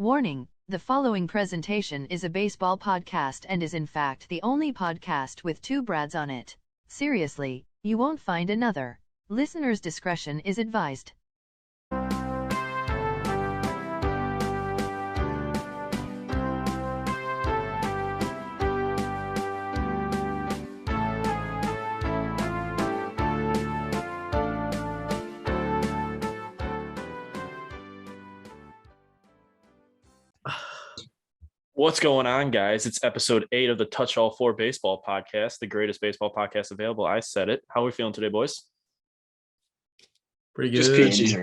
Warning, the following presentation is a baseball podcast and is in fact the only podcast with two Brads on it. Seriously, you won't find another. Listener's discretion is advised. What's going on, guys? It's episode 8 of the TouchAllFour baseball podcast, the greatest baseball podcast available. I said it. How are we feeling today, boys? Pretty good. Just peachy.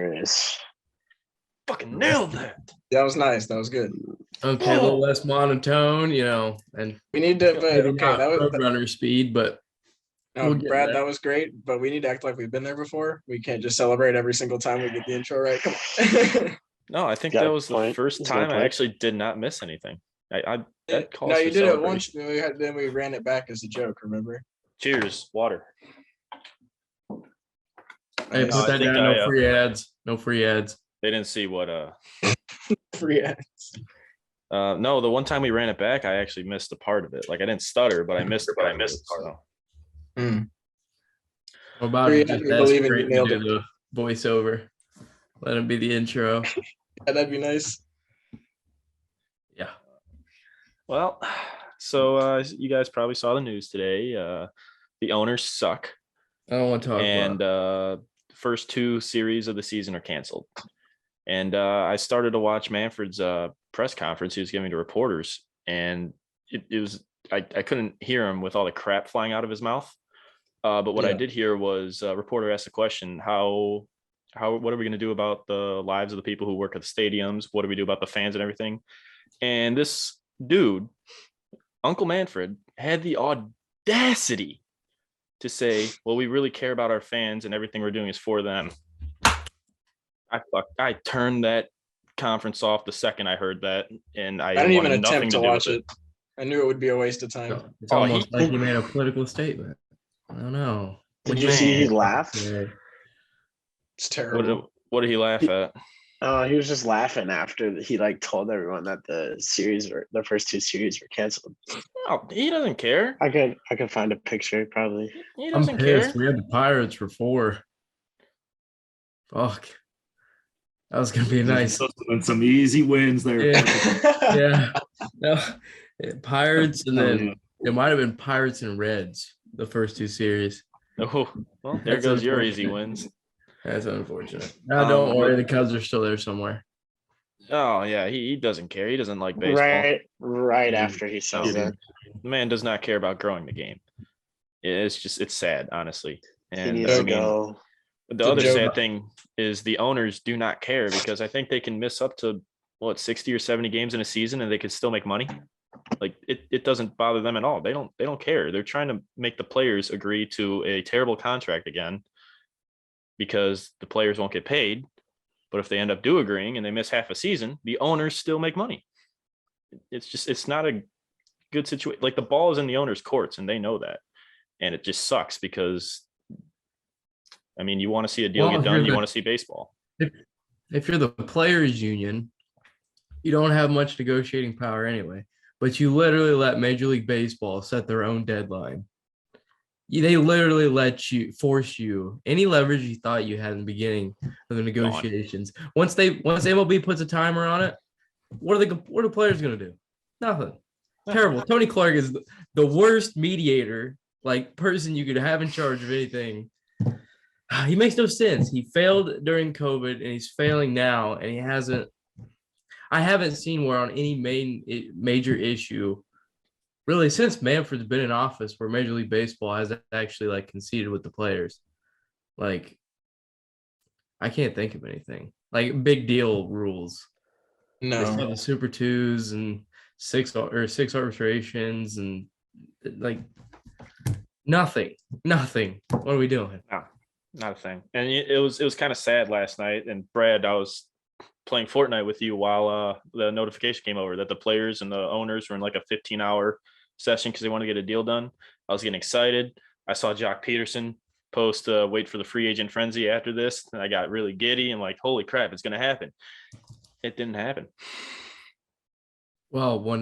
Fucking nailed that. That was nice. That was good. Okay, a little less monotone, and we need to. maybe Okay, not that was runner speed, but no, we'll Brad. That was great, but we need to act like we've been there before. We can't just celebrate every single time we get the intro right. Come on. No, I think that was the first time I actually did not miss anything. That calls no, for you did it celebration. once. Then we ran it back as a joke. Remember? Cheers, water. Hey, put that down. No free ads. No free ads. They didn't see what free ads. No, the one time we ran it back, I actually missed a part of it. Like I didn't stutter, but I missed it. So. What about I it? believe in you nailed it. The voiceover. Let him be the intro. Yeah, that'd be nice. Yeah. Well, so you guys probably saw the news today. The owners suck. I don't want to talk and about it. First two series of the season are canceled. And I started to watch Manfred's press conference he was giving to reporters, and it was I couldn't hear him with all the crap flying out of his mouth. But what I did hear was a reporter asked the question, what are we going to do about the lives of the people who work at the stadiums? What do we do about the fans and everything? And this dude, Uncle Manfred, had the audacity to say, well, we really care about our fans and everything we're doing is for them. I turned that conference off the second I heard that, and I didn't even attempt to do watch it. I knew it would be a waste of time. It's almost like he made a political statement. I don't know. Did you see he laugh? It's terrible. What did he laugh at? He was just laughing after he told everyone that the first two series were canceled. Oh, he doesn't care. I could find a picture probably. He doesn't care. We had the Pirates for 4. Fuck. That was gonna be nice. And some easy wins there. Yeah. No, Pirates, and then it might have been Pirates and Reds the first two series. Oh, well, there goes your easy wins. That's unfortunate. No, don't worry. The Cubs are still there somewhere. Oh yeah, he doesn't care. He doesn't like baseball. Right after he says that. The man does not care about growing the game. It's sad, honestly. And he needs to go. The other sad thing is the owners do not care, because I think they can miss up to 60 or 70 games in a season and they could still make money. Like it doesn't bother them at all. They don't care. They're trying to make the players agree to a terrible contract again, because the players won't get paid. But if they end up agreeing and they miss half a season, the owners still make money. It's not a good situation. Like, the ball is in the owners' courts and they know that. And it just sucks because, I mean, you want to see a deal get done. You want to see baseball. If you're the players union, you don't have much negotiating power anyway, but you literally let Major League Baseball set their own deadline. They literally force you any leverage you thought you had in the beginning of the negotiations. Once MLB puts a timer on it, what are the players going to do? Nothing. Terrible. Tony Clark is the worst mediator, person you could have in charge of anything. He makes no sense. He failed during COVID and he's failing now, and I haven't seen where on any major issue really since Manfred's been in office where Major League Baseball has actually conceded with the players. I can't think of anything big deal rules. No, they saw the Super Twos and six arbitrations and nothing. What are we doing? No, not a thing. And it was kind of sad last night. And Brad, I was playing Fortnite with you while the notification came over that the players and the owners were in a 15-hour session because they want to get a deal done. I was getting excited. I saw Jock Peterson post wait for the free agent frenzy after this, and I got really giddy and holy crap, it's going to happen. It didn't happen. Well, when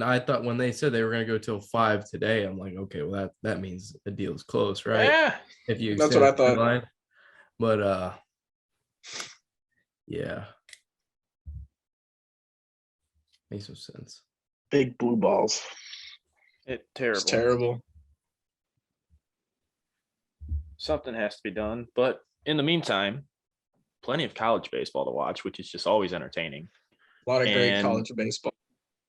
they said they were going to go till 5 today, I'm like, okay, well that means the deal's close, right? Yeah. If you That's extend what I the thought. deadline. But yeah, makes no sense. Big blue balls. Terrible. It's terrible. Something has to be done. But in the meantime, plenty of college baseball to watch, which is just always entertaining. A lot of great And college baseball.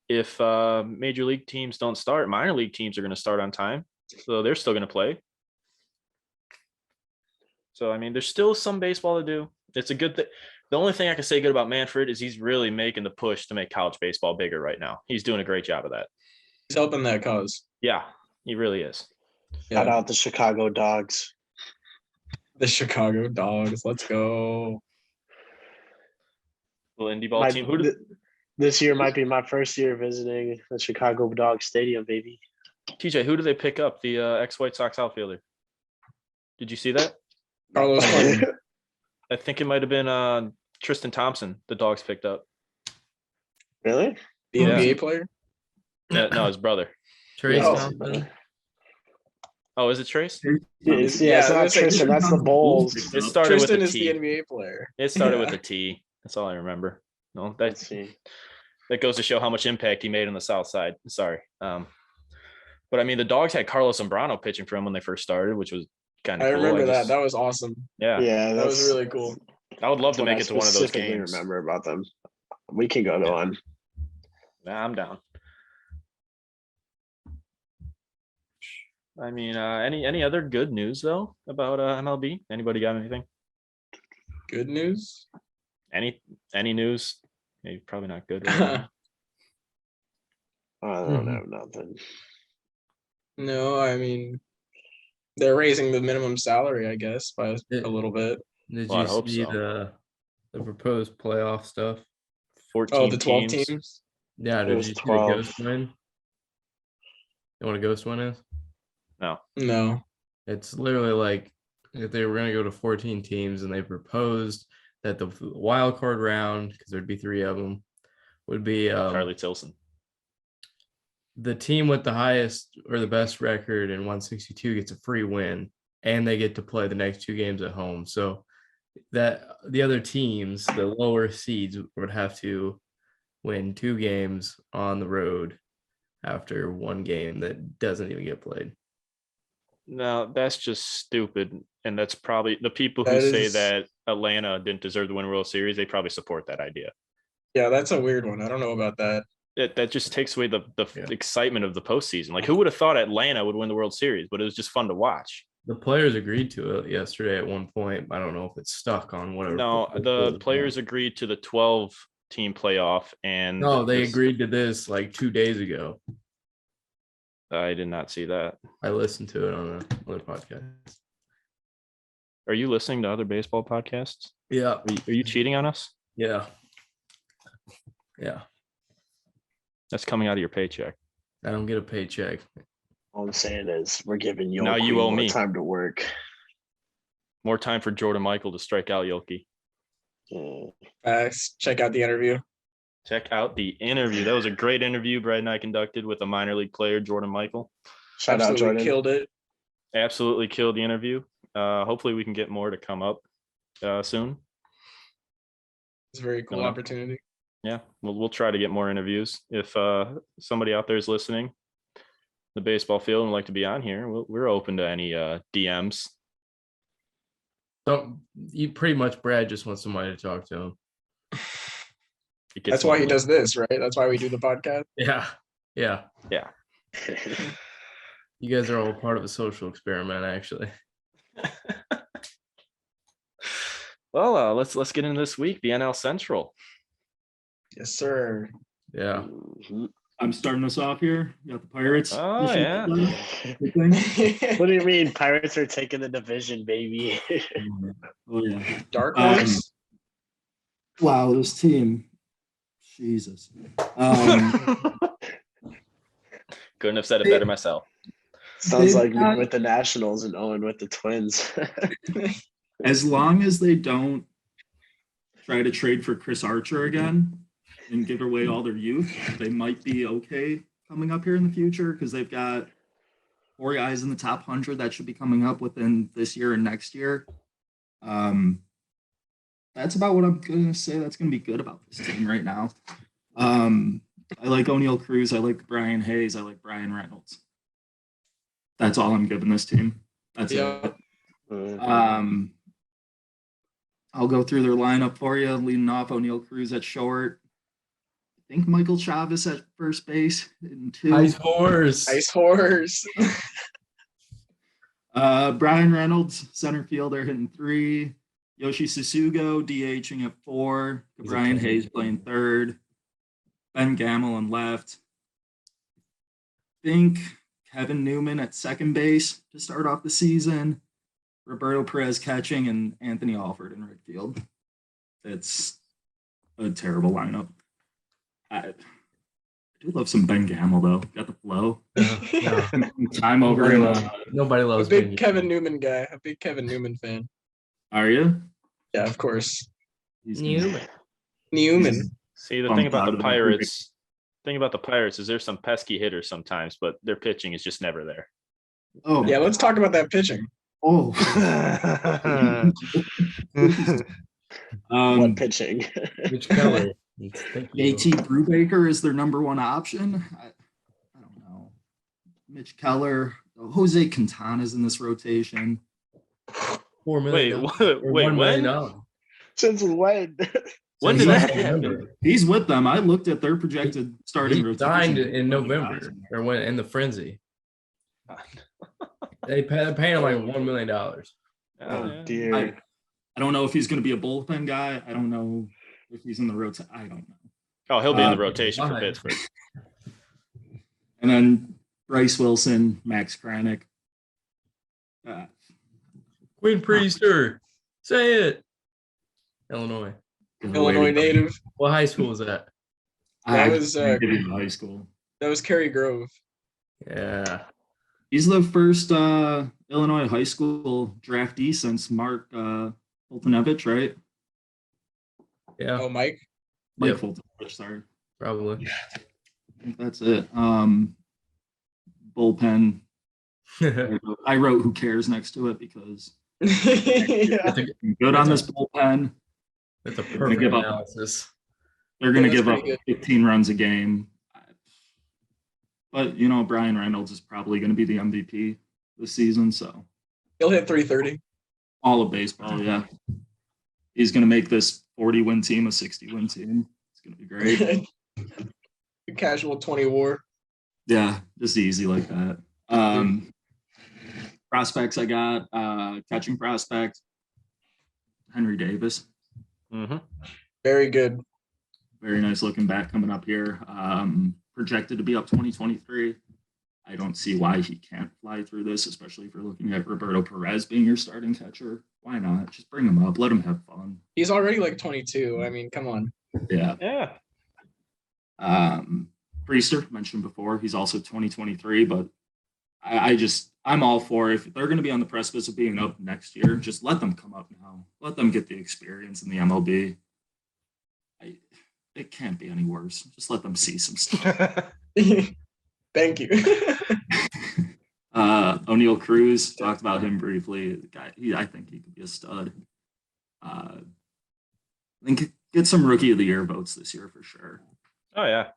if major league teams don't start, minor league teams are going to start on time. So they're still going to play. So, I mean, there's still some baseball to do. It's a good thing. The only thing I can say good about Manfred is he's really making the push to make college baseball bigger right now. He's doing a great job of that. He's helping that cause. Yeah, he really is. Shout Yeah. out the Chicago Dogs. The Chicago Dogs. Let's go. Little indie ball team. This year might be my first year visiting the Chicago Dogs Stadium, baby. TJ, who do they pick up? The ex-White Sox outfielder. Did you see that? Carlos Clinton. I think it might have been Tristan Thompson. The Dogs picked up. Really? The NBA player? No, his brother. Trace Oh, Thompson. Oh, is it Trace? It's Yeah, not that's like- Tristan. That's the Bulls. It started Tristan with a is T. the NBA player. It started Yeah. with a T. That's all I remember. No, Let's see. that goes to show how much impact he made on the South Side. Sorry. But I mean, the Dogs had Carlos Zambrano pitching for him when they first started, which was kind of I cool. remember that. That was awesome. Yeah. Yeah, That was that's really cool. I would love to what make I it to one of those specifically games. remember about them. We can go to one. Nah, I'm down. I mean, any other good news though about MLB? Anybody got anything? Good news. Any news? Maybe probably not good. Right now. I don't have nothing. No, I mean, they're raising the minimum salary, I guess, by a little bit. Did Well, I you hope see so. the proposed playoff stuff? 14 Oh, the 12 teams. teams. Yeah, It did was you see the 12. ghost win? You know what a ghost win is? No. No. It's literally like if they were going to go to 14 teams and they proposed that the wild card round, because there'd be 3 of them, would be Charlie Tilson. the team with the highest or the best record in 162 gets a free win, and they get to play the next 2 games at home. So that the other teams, the lower seeds, would have to win 2 games on the road after 1 game that doesn't even get played. No, that's just stupid. And that's probably the people who That say is- that Atlanta didn't deserve to win World Series. They probably support that idea. Yeah, that's a weird one. I don't know about that. That just takes away the Yeah. excitement of the postseason. Like, who would have thought Atlanta would win the World Series? But it was just fun to watch. The players agreed to it yesterday at one point. I don't know if it's stuck on whatever. No, the players agreed to the 12-team playoff, and No, they this- agreed to this like 2 days ago. I did not see that. I listened to it on another podcast. Are you listening to other baseball podcasts? Yeah, Are you cheating on us? yeah. That's coming out of your paycheck. I don't get a paycheck. All I'm saying is we're giving you Now you owe more me. time to work. More time for Jordan Michael to strike out Yoki. Yeah. Facts. Check out the interview. Check out the interview. That was a great interview Brad and I conducted with a minor league player, Jordan Michael. Shout out Absolutely Jordan. killed it. Absolutely killed the interview. Hopefully we can get more to come up soon. It's a very cool Hello. opportunity. Yeah, we'll try to get more interviews. If somebody out there is listening, the baseball field and would like to be on here, we're open to any DMs. Don't you pretty much Brad just wants somebody to talk to him. It gets That's why he lonely. does this, right? That's why we do the podcast. Yeah. Yeah. You guys are all part of a social experiment, actually. Well, let's get into this week, the NL Central. Yes, sir. Yeah. Mhm. I'm starting us off here. You got the Pirates. Oh, yeah. Good thing. What do you mean? Pirates are taking the division, baby. Oh yeah. Dark Um, horse. Wow, this team. Jesus. Couldn't have said it better myself. Sounds They've like me got- with the Nationals and Owen with the Twins. As long as they don't try to trade for Chris Archer again, and give away all their youth, they might be okay coming up here in the future because they've got 4 guys in the top 100 that should be coming up within this year and next year. That's about what I'm going to say. That's going to be good about this team right now. I like O'Neal Cruz. I like Brian Hayes. I like Brian Reynolds. That's all I'm giving this team. That's it. I'll go through their lineup for you. Leading off, O'Neal Cruz at short. I think Michael Chavez at first base in 2. Ice horse. Ice horse. Brian Reynolds, center fielder, hitting 3. Yoshi Susugo, DHing at 4. Brian Hayes playing 3rd. Ben Gamel on left. I think Kevin Newman at second base to start off the season. Roberto Perez catching, and Anthony Alford in right field. It's a terrible lineup. I do love some Ben Gamel, though. Got the flow. Yeah. Time over. Nobody A loves big Ben Kevin Newman guy. A big Kevin Newman fan. Are you? Yeah, of course. Newman. Newman. See, the thing about the Pirates is there's some pesky hitters sometimes, but their pitching is just never there. Oh, Yeah, let's talk about that pitching. Oh. What pitching? Mitch Keller. Thank you. JT Brubaker is their number 1 option. I don't know. Mitch Keller, Jose Quintana's in this rotation. $4 million. Wait, $1 when? million. Since when? When did that happen? He's with them. I looked at their projected starting He rotation. signed in November or when in the frenzy. They paying him like $1 million. Oh, dear. I don't know if he's going to be a bullpen guy. I don't know if he's in the rotation. I don't know. Oh, he'll be in the rotation for Pittsburgh. And then Bryce Wilson, Max Kranick. Quinn Priester. Say it. Illinois. Illinois native. What high school is that? That was high school. That was Cary Grove. Yeah. He's the first Illinois high school draftee since Mark Fultonevich, right? Yeah. Oh, Mike. Mike Yep. Fultonevich, sorry. Probably. I think that's it. Bullpen. I wrote "Who cares" next to it because Yeah. good on this bullpen. That's a perfect analysis. They're going to Yeah, give that's up pretty 15 runs a game. But, Brian Reynolds is probably going to be the MVP this season. So He'll hit 330. all of baseball, yeah. He's going to make this 40-win team a 60-win team. It's going to be great. Casual 20 WAR. Yeah, just easy like that. Prospects I got, catching prospect, Henry Davis. Mm-hmm. Very good. Very nice looking back coming up here. Projected to be up 2023. I don't see why he can't fly through this, especially if you're looking at Roberto Perez being your starting catcher. Why not? Just bring him up. Let him have fun. He's already like 22. I mean, come on. Yeah. Yeah. Priester, mentioned before, he's also 2023, but I'm all for if they're going to be on the precipice of being up next year, just let them come up now. Let them get the experience in the MLB. It can't be any worse. Just let them see some stuff. Thank you. O'Neal Cruz, talked about him briefly. The guy, I think he could be a stud. I think get some Rookie of the Year votes this year for sure. Oh yeah.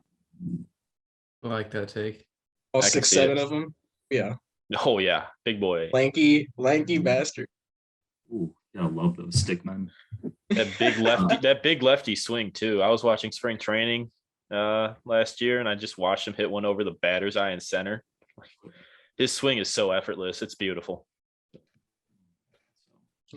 I like that take. All I can 6, see 7 it. of them. Yeah. Oh yeah. Big boy. Lanky bastard. Ooh, yeah, I love those stick men. That big lefty swing too. I was watching spring training last year and I just watched him hit one over the batter's eye in center. His swing is so effortless. It's beautiful.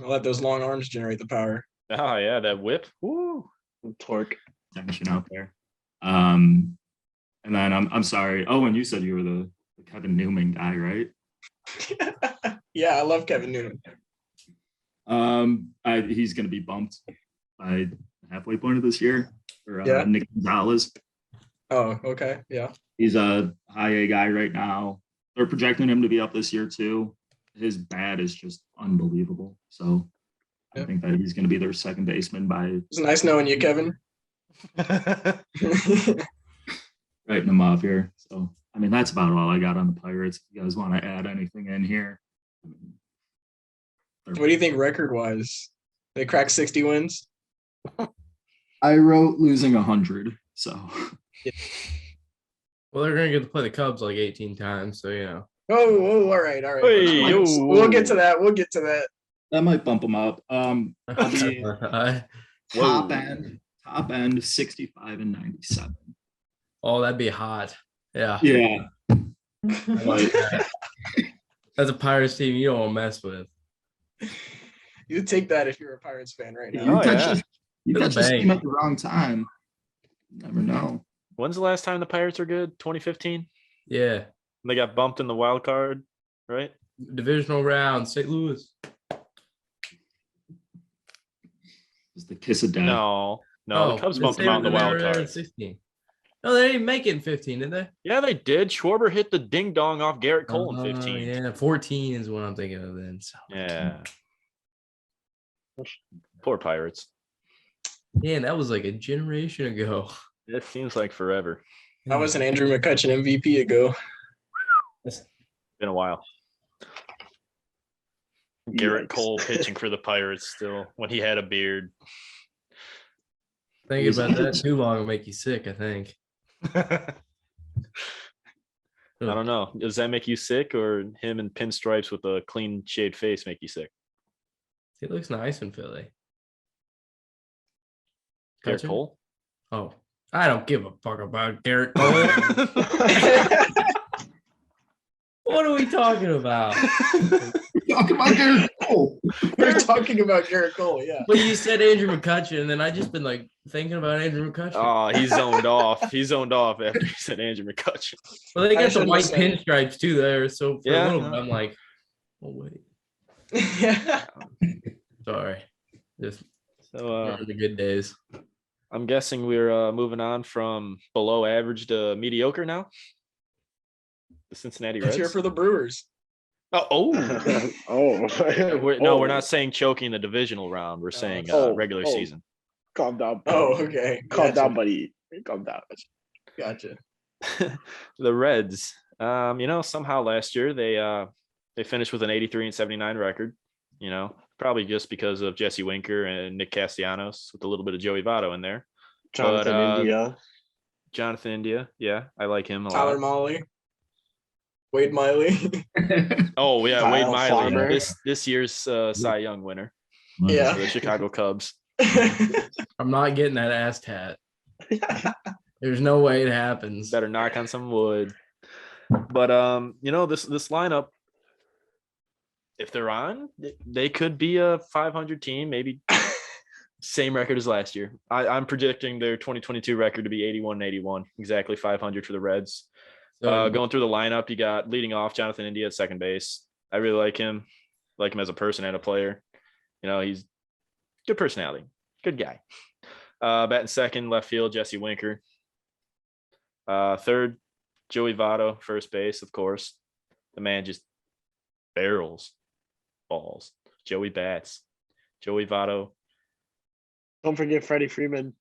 I'll let those long arms generate the power. Oh yeah, that whip. Woo. Torque. Tension out there. And then I'm sorry. Oh, and you said you were the Kevin Newman guy, right? Yeah, I love Kevin Newman. He's going to be bumped by the halfway point of this year for Yeah. Nick Gonzalez. Oh, okay. Yeah. He's a high A guy right now. They're projecting him to be up this year too. His bat is just unbelievable. So I Yep. think that he's going to be their second baseman by. It's nice knowing you, Kevin. Writing them off here. So, I mean, that's about all I got on the Pirates. If you guys want to add anything in here? What do you think record-wise? They cracked 60 wins? I wrote losing 100. So, Well, they're gonna get to play the Cubs like 18 times, so you know. Oh, all right. Hey, We'll get to that. We'll get to that. that might bump them up. I'll be Whoa. top end 65 and 97. Oh, that'd be hot. Yeah. Yeah. I like that. That's a Pirates team you don't want to mess with. You take that if you're a Pirates fan right now. You Oh, catch yeah. this team at the wrong time. You never know. When's the last time the Pirates were good? 2015. Yeah. They got bumped in the wild card, right? Divisional round, St. Louis. It's the kiss of death. No, the Cubs bumped them out in the wild card. 16. No, they didn't make it in 15, did they? Yeah, they did. Schwarber hit the ding dong off Garrett Cole in 15. Yeah, 14 is what I'm thinking of then. So. Yeah. Poor Pirates. Man, that was like a generation ago. It seems like forever. That was an Andrew McCutchen MVP ago. It's been a while. Garrett Cole pitching for the Pirates still when he had a beard. Thinking about that too long will make you sick, I think. I don't know. Does that make you sick, or him in pinstripes with a clean shaved face make you sick? He looks nice in Philly. Garrett Gotcha. Cole? Oh, I don't give a fuck about Garrett Cole. What are we talking about? Talking about Garrett Cole. We're talking about Garrett Cole, yeah. Well, you said Andrew McCutchen, and then I just been like thinking about Andrew McCutchen. Oh, he zoned off. He zoned off after he said Andrew McCutchen. Well, they I got the shouldn't white have said it. pinstripes too there, so for Yeah. a little bit, I'm like, oh wait, Yeah. sorry. Just So the good days. I'm guessing we're moving on from below average to mediocre now. The Cincinnati Let's Reds. hear for the Brewers. Oh. We're Oh. not saying choking the divisional round. We're saying Oh, regular oh. season. Calm down. Oh, okay. Calm Gotcha. down, buddy. Calm down. Gotcha. The Reds. Somehow last year they finished with an 83 and 79 record. Probably just because of Jesse Winker and Nick Castellanos with a little bit of Joey Votto in there. Jonathan India. Jonathan India, yeah, I like him a Tyler lot. Molly. Wade Miley. Oh yeah, Kyle Wade Miley, Farmer. this year's Cy Young winner Yeah. for the Chicago Cubs. I'm not getting that ass tat. There's no way it happens. Better knock on some wood. But this lineup, if they're on, they could be a 500 team, maybe same record as last year. I'm predicting their 2022 record to be 81-81, exactly 500 for the Reds. So, Going through the lineup, you got leading off Jonathan India at second base. I really like him as a person and a player. He's good personality, good guy. Batting second, left field, Jesse Winker. Third, Joey Votto, first base, of course. The man just barrels balls. Joey bats. Joey Votto. Don't forget Freddie Freeman.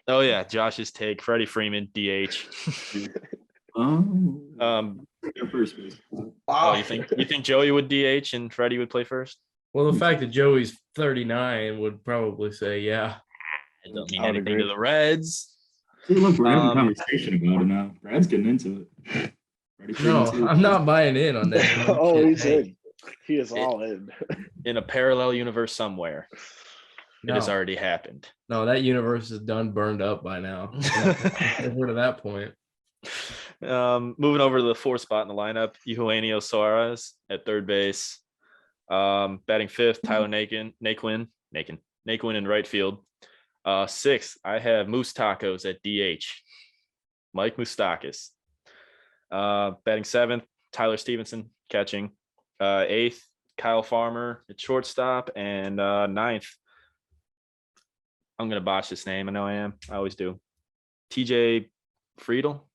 Oh yeah, Josh's take. Freddie Freeman, DH. Your first base. Oh, you think Joey would DH and Freddie would play first? well, the fact that Joey's 39 would probably say, yeah. It don't mean I would anything agree. to the Reds. See, look, we're having a conversation about it now. Brad's getting into it. Freddie No, Freeman, too. I'm not buying in on that. Oh, Shit. he's Hey, in. He is all in. In a parallel universe somewhere, it has no, already happened. no, that universe is done burned up by now. We're to that point. Moving over to the fourth spot in the lineup, Eugenio Suarez at third base. Batting fifth, Tyler Naquin in right field. Sixth, I have Moose Tacos at DH. Mike Moustakas. Batting seventh, Tyler Stevenson catching. Eighth, Kyle Farmer at shortstop. And ninth, I'm going to botch this name. I know I am. I always do. TJ Friedel.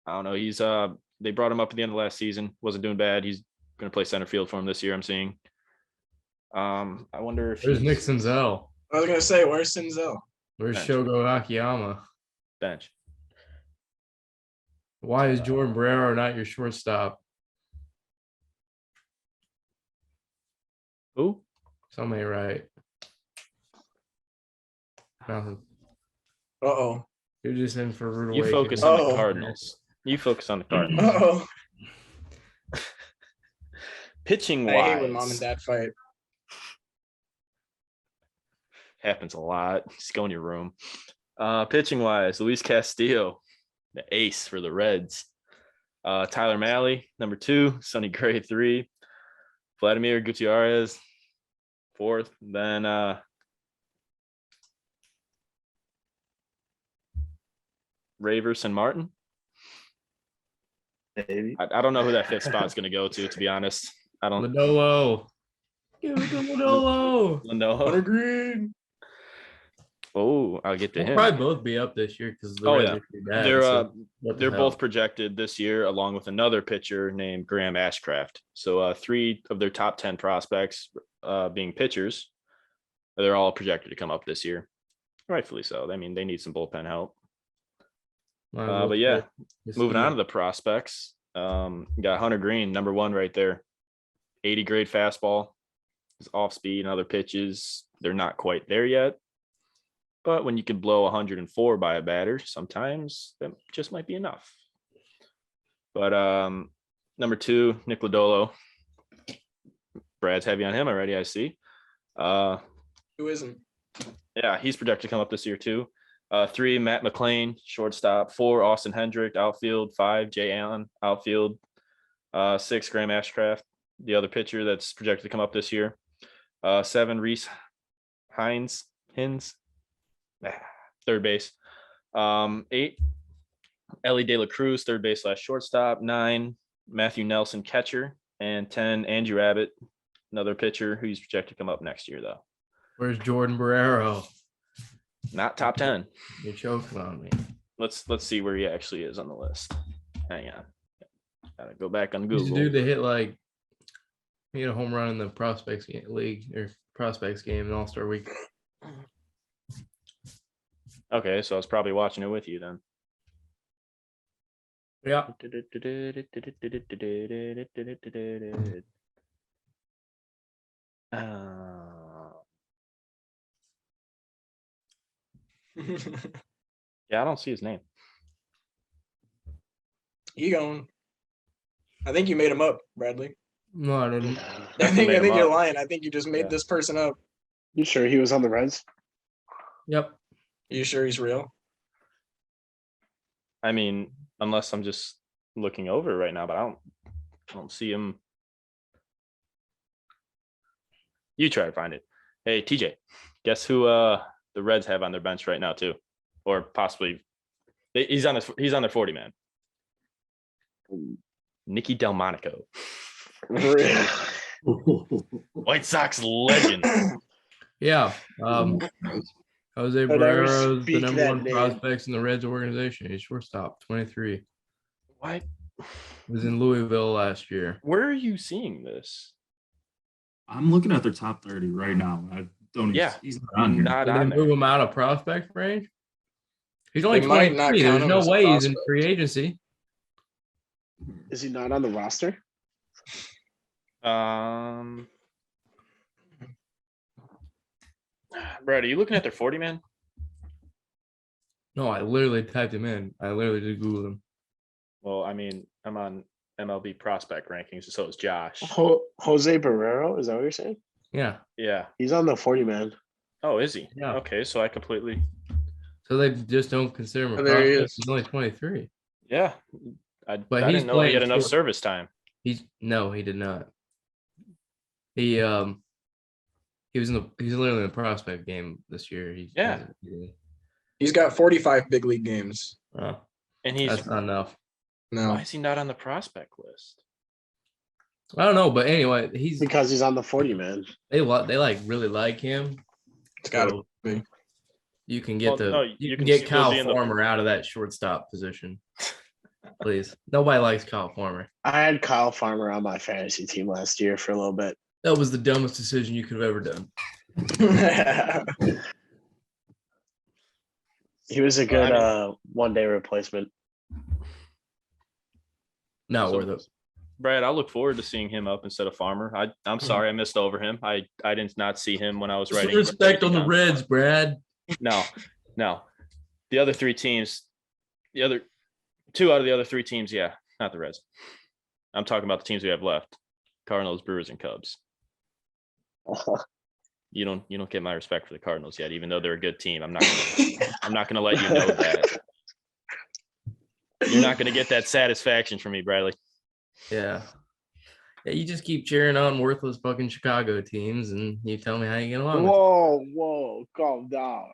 I don't know. He's they brought him up at the end of last season. Wasn't doing bad. He's going to play center field for him this year, I'm seeing. I wonder if There's Nick Senzel. I was gonna say, where's Senzel? Where's Bench. Shogo Akiyama? Bench. Why is Jordan Barrero not your shortstop? Who? Somebody right. Nothing. Uh-oh. You're just in for a rude You awakening. focus on the Oh. Cardinals. You focus on the Cardinals. Uh-oh. Pitching I hate when mom and wise, dad fight. happens a lot. Just go in your room. Pitching wise, Luis Castillo, the ace for the Reds. Tyler Mahle, number 2. Sonny Gray, 3. Vladimir Gutierrez, 4th. Then Raverson Martin. Maybe. I don't know who that 5th spot's going to go to be honest. I don't Lodolo. Give it to Lodolo. know. Hunter Green. Oh, I'll get to They'll him. probably both be up this year because Oh, yeah. what the They're hell? both projected this year, along with another pitcher named Graham Ashcraft. So 3 of their top 10 prospects, being pitchers, they're all projected to come up this year. Rightfully so. I mean, they need some bullpen help. Might as well But yeah, put this moving on year. to the prospects, got Hunter Green, number 1 right there. 80 grade fastball, his off speed and other pitches. They're not quite there yet. But when you can blow 104 by a batter, sometimes that just might be enough. But number 2, Nick Lodolo. Brad's heavy on him already, I see. Who isn't? Yeah, he's projected to come up this year too. 3, Matt McClain, shortstop. 4, Austin Hendrick, outfield. 5, Jay Allen, outfield. 6, Graham Ashcraft, the other pitcher that's projected to come up this year. 7, Reese Hines, third base. 8, Ellie De La Cruz, third base / shortstop. 9, Matthew Nelson, catcher. And 10, Andrew Abbott, another pitcher who's projected to come up next year, though. Where's Jordan Barrero? Not top 10. You're choking on me. Let's see where he actually is on the list. Hang on. Gotta go back on He's Google. the dude that hit like he hit a home run in the prospects league or prospects game in All-Star week. Okay, so I was probably watching it with you then. Yeah. Yeah, I don't see his name. You going? I think you made him up, Bradley. No, I didn't. I think made him you're up. lying. I think you just made Yeah. this person up. You sure he was on the Reds? Yep. You sure he's real? I mean, unless I'm just looking over right now, but I don't see him. You try to find it. Hey, TJ, guess who the Reds have on their bench right now too, or possibly he's on their 40 man. Nicky Delmonico, White Sox legend. Yeah. Jose never Barrero's the speak number that 1 name. prospects in the Reds organization. He's shortstop, 23. Why? Was in Louisville last year. Where are you seeing this? I'm looking at their top 30 right now. I don't even, Yeah, he's not on here. not Did they on move there. him out of prospect range? He's only They might not 23. count There's him no as a way he's in prospect. free agency. Is he not on the roster? Brad, are you looking at their 40 man? No, I literally typed him in. I literally did Google him. Well, I mean, I'm on MLB prospect rankings, so is Josh. Jose Barrero? Is that what you're saying? Yeah. Yeah. He's on the 40 man. Oh, is he? Yeah. Okay, so I completely. So they just don't consider him a Oh, there he prospect. is. He's only 23. Yeah. But I he's didn't know he had playing enough short. service time. He did not. He was literally in the prospect game this year. Yeah. He's got 45 big league games. Oh, And he's that's not enough. No. why is he not on the prospect list? I don't know, but anyway, Because he's on the 40 man. they like really like him. It's got to So be. you can get Well, no, you you can can get see- Kyle was he in the- Farmer out of that shortstop position. Please. Nobody likes Kyle Farmer. I had Kyle Farmer on my fantasy team last year for a little bit. That was the dumbest decision you could have ever done. He was a good one-day replacement. Not So- worth it. Brad, I look forward to seeing him up instead of Farmer. I'm sorry I missed over him. I did not see him when I was Some writing. respect on the down. Reds, Brad. No. The other three teams, the other 2 out of the other 3 teams, yeah, not the Reds. I'm talking about the teams we have left: Cardinals, Brewers, and Cubs. You don't get my respect for the Cardinals yet, even though they're a good team. I'm not gonna let you know that. You're not gonna get that satisfaction from me, Bradley. Yeah. Yeah, you just keep cheering on worthless fucking Chicago teams, and you tell me how you get along. Whoa, calm down.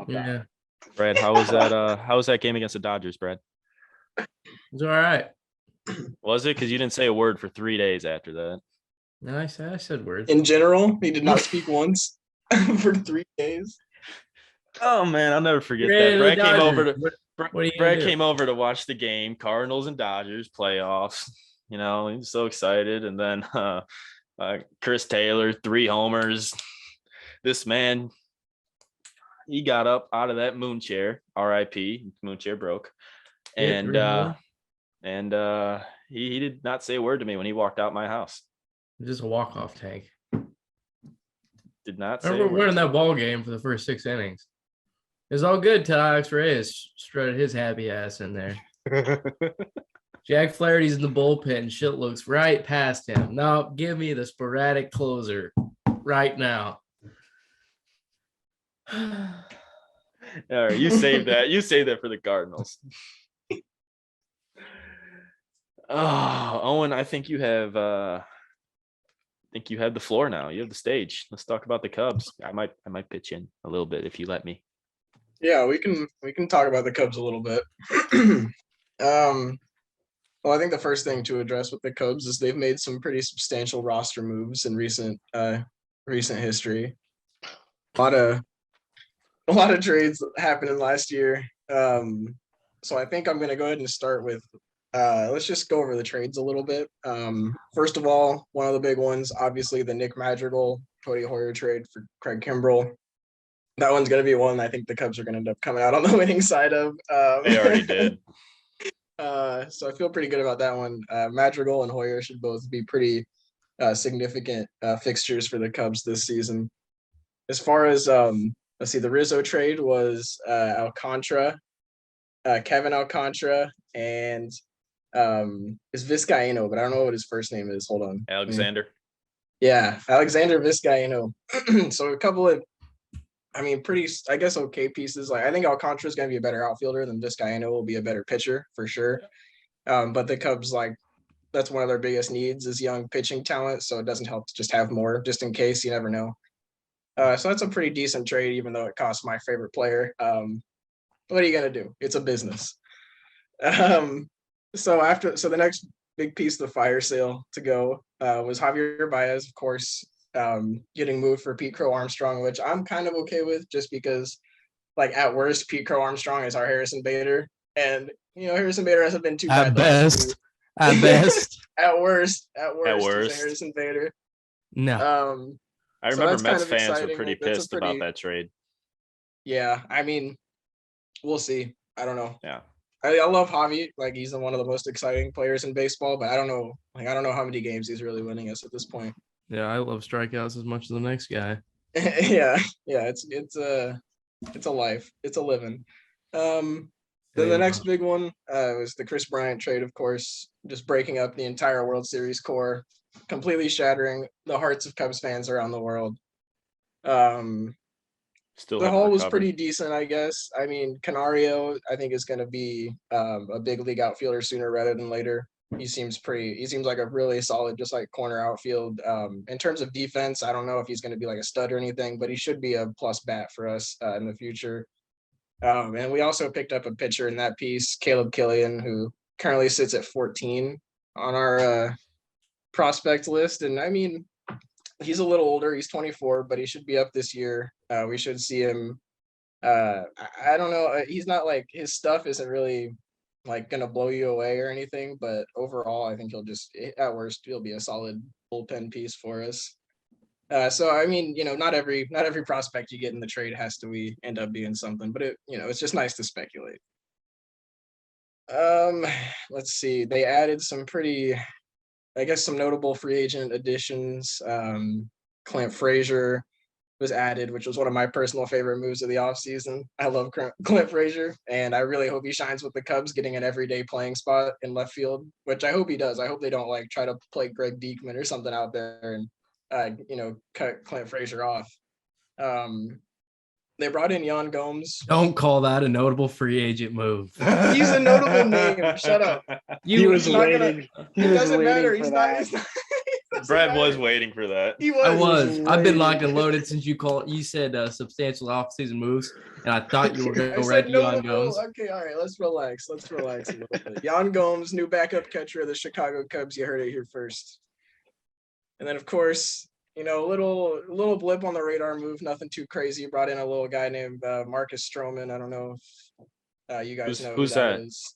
Yeah, Brad, how was that game against the Dodgers, Brad? it's all right. Was it? Because you didn't say a word for 3 days after that. No, I said words. In general, he did not speak once for 3 days. Oh man, I'll never forget Yeah, that. the Brad came over Dodgers. to What are you gonna Brad do? came over to watch the game, Cardinals and Dodgers playoffs. You know, he was so excited. And then Chris Taylor, 3 homers. This man, he got up out of that moon chair, RIP, moon chair broke. Yeah, And 3 homers. he did not say a word to me when he walked out my house. Just a walk-off tank. Did not I say a remember word. winning that ball game for the first 6 innings. It was all good till Alex Reyes strutted his happy ass in there. Jack Flaherty's in the bullpen and shit looks right past him. No, give me the sporadic closer right now. All right, you save that. You save that for the Cardinals. Oh, Owen, I think you have the floor now. You have the stage. Let's talk about the Cubs. I might pitch in a little bit if you let me. Yeah, we can talk about the Cubs a little bit. Well, I think the first thing to address with the Cubs is they've made some pretty substantial roster moves in recent history. A lot of trades happening last year. So I think I'm going to go ahead and start with let's just go over the trades a little bit. First of all, one of the big ones, obviously the Nick Madrigal, Cody Hoyer trade for Craig Kimbrell. That one's going to be one I think the Cubs are going to end up coming out on the winning side of. They already did. So I feel pretty good about that one. Madrigal and Hoyer should both be pretty significant fixtures for the Cubs this season. As far as let's see, the Rizzo trade was Alcantara, Kevin Alcantara, and is Vizcaino, but I don't know what his first name is. Hold on, Alexander. Yeah, Alexander Vizcaino. So a couple of, I mean, pretty, I guess, okay pieces. Like I think Alcantara is going to be a better outfielder than Vizcaino will be a better pitcher for sure. But the Cubs, like, that's one of their biggest needs is young pitching talent. So it doesn't help to just have more, just in case. You never know. So that's a pretty decent trade, even though it costs my favorite player. What are you gonna do? It's a business. So the next big piece of the fire sale to go was Javier Baez, of course, getting moved for Pete Crow Armstrong, which I'm kind of okay with, just because, like, at worst, Pete Crow Armstrong is our Harrison Bader, and Harrison Bader hasn't been too bad. At best. At worst, At worst. he's Harrison Bader. No. I So remember that's kind Mets of fans were exciting. pretty Like, that's a pissed about pretty- that trade. Yeah, I mean, we'll see. I don't know. Yeah. I love Javi. Like, he's one of the most exciting players in baseball, but I don't know. Like, I don't know how many games he's really winning us at this point. Yeah, I love strikeouts as much as the next guy. yeah, it's a life. It's a living. Then the next big one was the Chris Bryant trade, of course, just breaking up the entire World Series core, completely shattering the hearts of Cubs fans around the world. Still The haven't haul was recovered. pretty decent, I guess. I mean, Canario, I think, is going to be a big league outfielder sooner rather than later. He seems like a really solid, just like corner outfield. In terms of defense, I don't know if he's going to be like a stud or anything, but he should be a plus bat for us in the future. And we also picked up a pitcher in that piece, Caleb Killian, who currently sits at 14 on our prospect list. And I mean, he's a little older. He's 24, but he should be up this year. We should see him. I don't know. He's not like, his stuff isn't really like going to blow you away or anything, but overall, I think at worst, he'll be a solid bullpen piece for us. So I mean, not every prospect you get in the trade has to end up being something, but it's just nice to speculate. Let's see. They added some some notable free agent additions. Clint Frazier was added, which was one of my personal favorite moves of the offseason. I love Clint Frazier, and I really hope he shines with the Cubs, getting an everyday playing spot in left field, which I hope he does. I hope they don't try to play Greg Diekman or something out there and cut Clint Frazier off. They brought in Yan Gomes. Don't call that a notable free agent move. He's a notable name. Shut up. He was waiting. It doesn't matter. He's not. Brad was waiting for that. He was. I was. I've been locked and loaded since you said substantial offseason moves, and I thought you were going to go right to Yan Gomes. Okay, all right. Let's relax. A little bit. Yan Gomes, new backup catcher of the Chicago Cubs. You heard it here first. And then, of course, little blip on the radar move, nothing too crazy. Brought in a little guy named Marcus Stroman. I don't know if you guys know who's that is.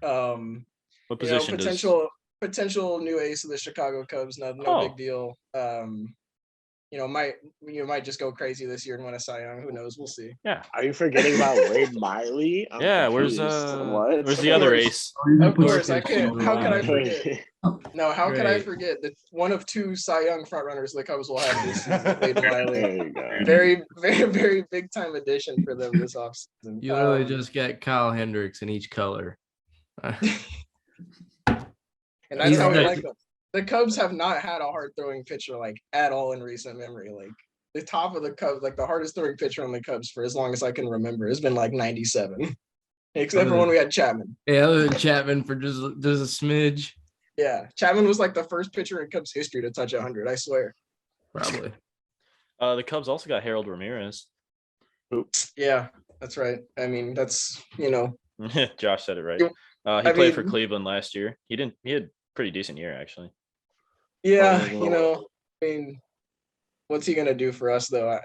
What position? Potential new ace of the Chicago Cubs. No big deal. You might just go crazy this year and win a Cy Young. Who knows? We'll see. Yeah. Are you forgetting about Wade Miley? Where's the other ace? Of course, I can't. How can I forget? No, how could I forget that one of two Cy Young frontrunners the Cubs will have this season? Wade Miley. Very, very, very big time addition for them this offseason. You literally just get Kyle Hendricks in each color. And that's how we like them. The Cubs have not had a hard throwing pitcher at all in recent memory. The top of the Cubs, the hardest throwing pitcher on the Cubs for as long as I can remember has been 97, except for when we had Chapman. Yeah, other than Chapman for just a smidge. Yeah, Chapman was the first pitcher in Cubs history to touch 100. I swear. Probably. The Cubs also got Harold Ramirez. Yeah, that's right. I mean, that's Josh said it right. He played for Cleveland last year. He had a pretty decent year actually. Yeah, I mean, what's he gonna do for us though?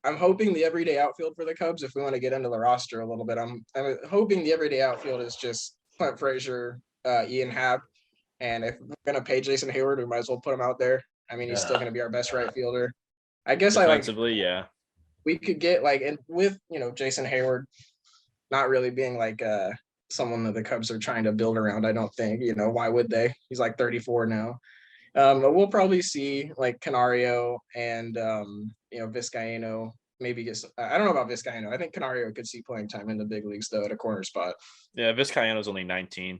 I'm hoping the everyday outfield for the Cubs, if we want to get into the roster a little bit, I'm hoping the everyday outfield is just Clint Frazier, Ian Happ, and if we're gonna pay Jason Hayward, we might as well put him out there. I mean, he's still gonna be our best right fielder. I guess defensively, we could get and with Jason Hayward not really being someone that the Cubs are trying to build around. I don't think, why would they? He's 34 now. But we'll probably see Canario and Vizcaino maybe gets. I don't know about Vizcaino. I think Canario could see playing time in the big leagues though at a corner spot. Yeah, Vizcaino's only 19.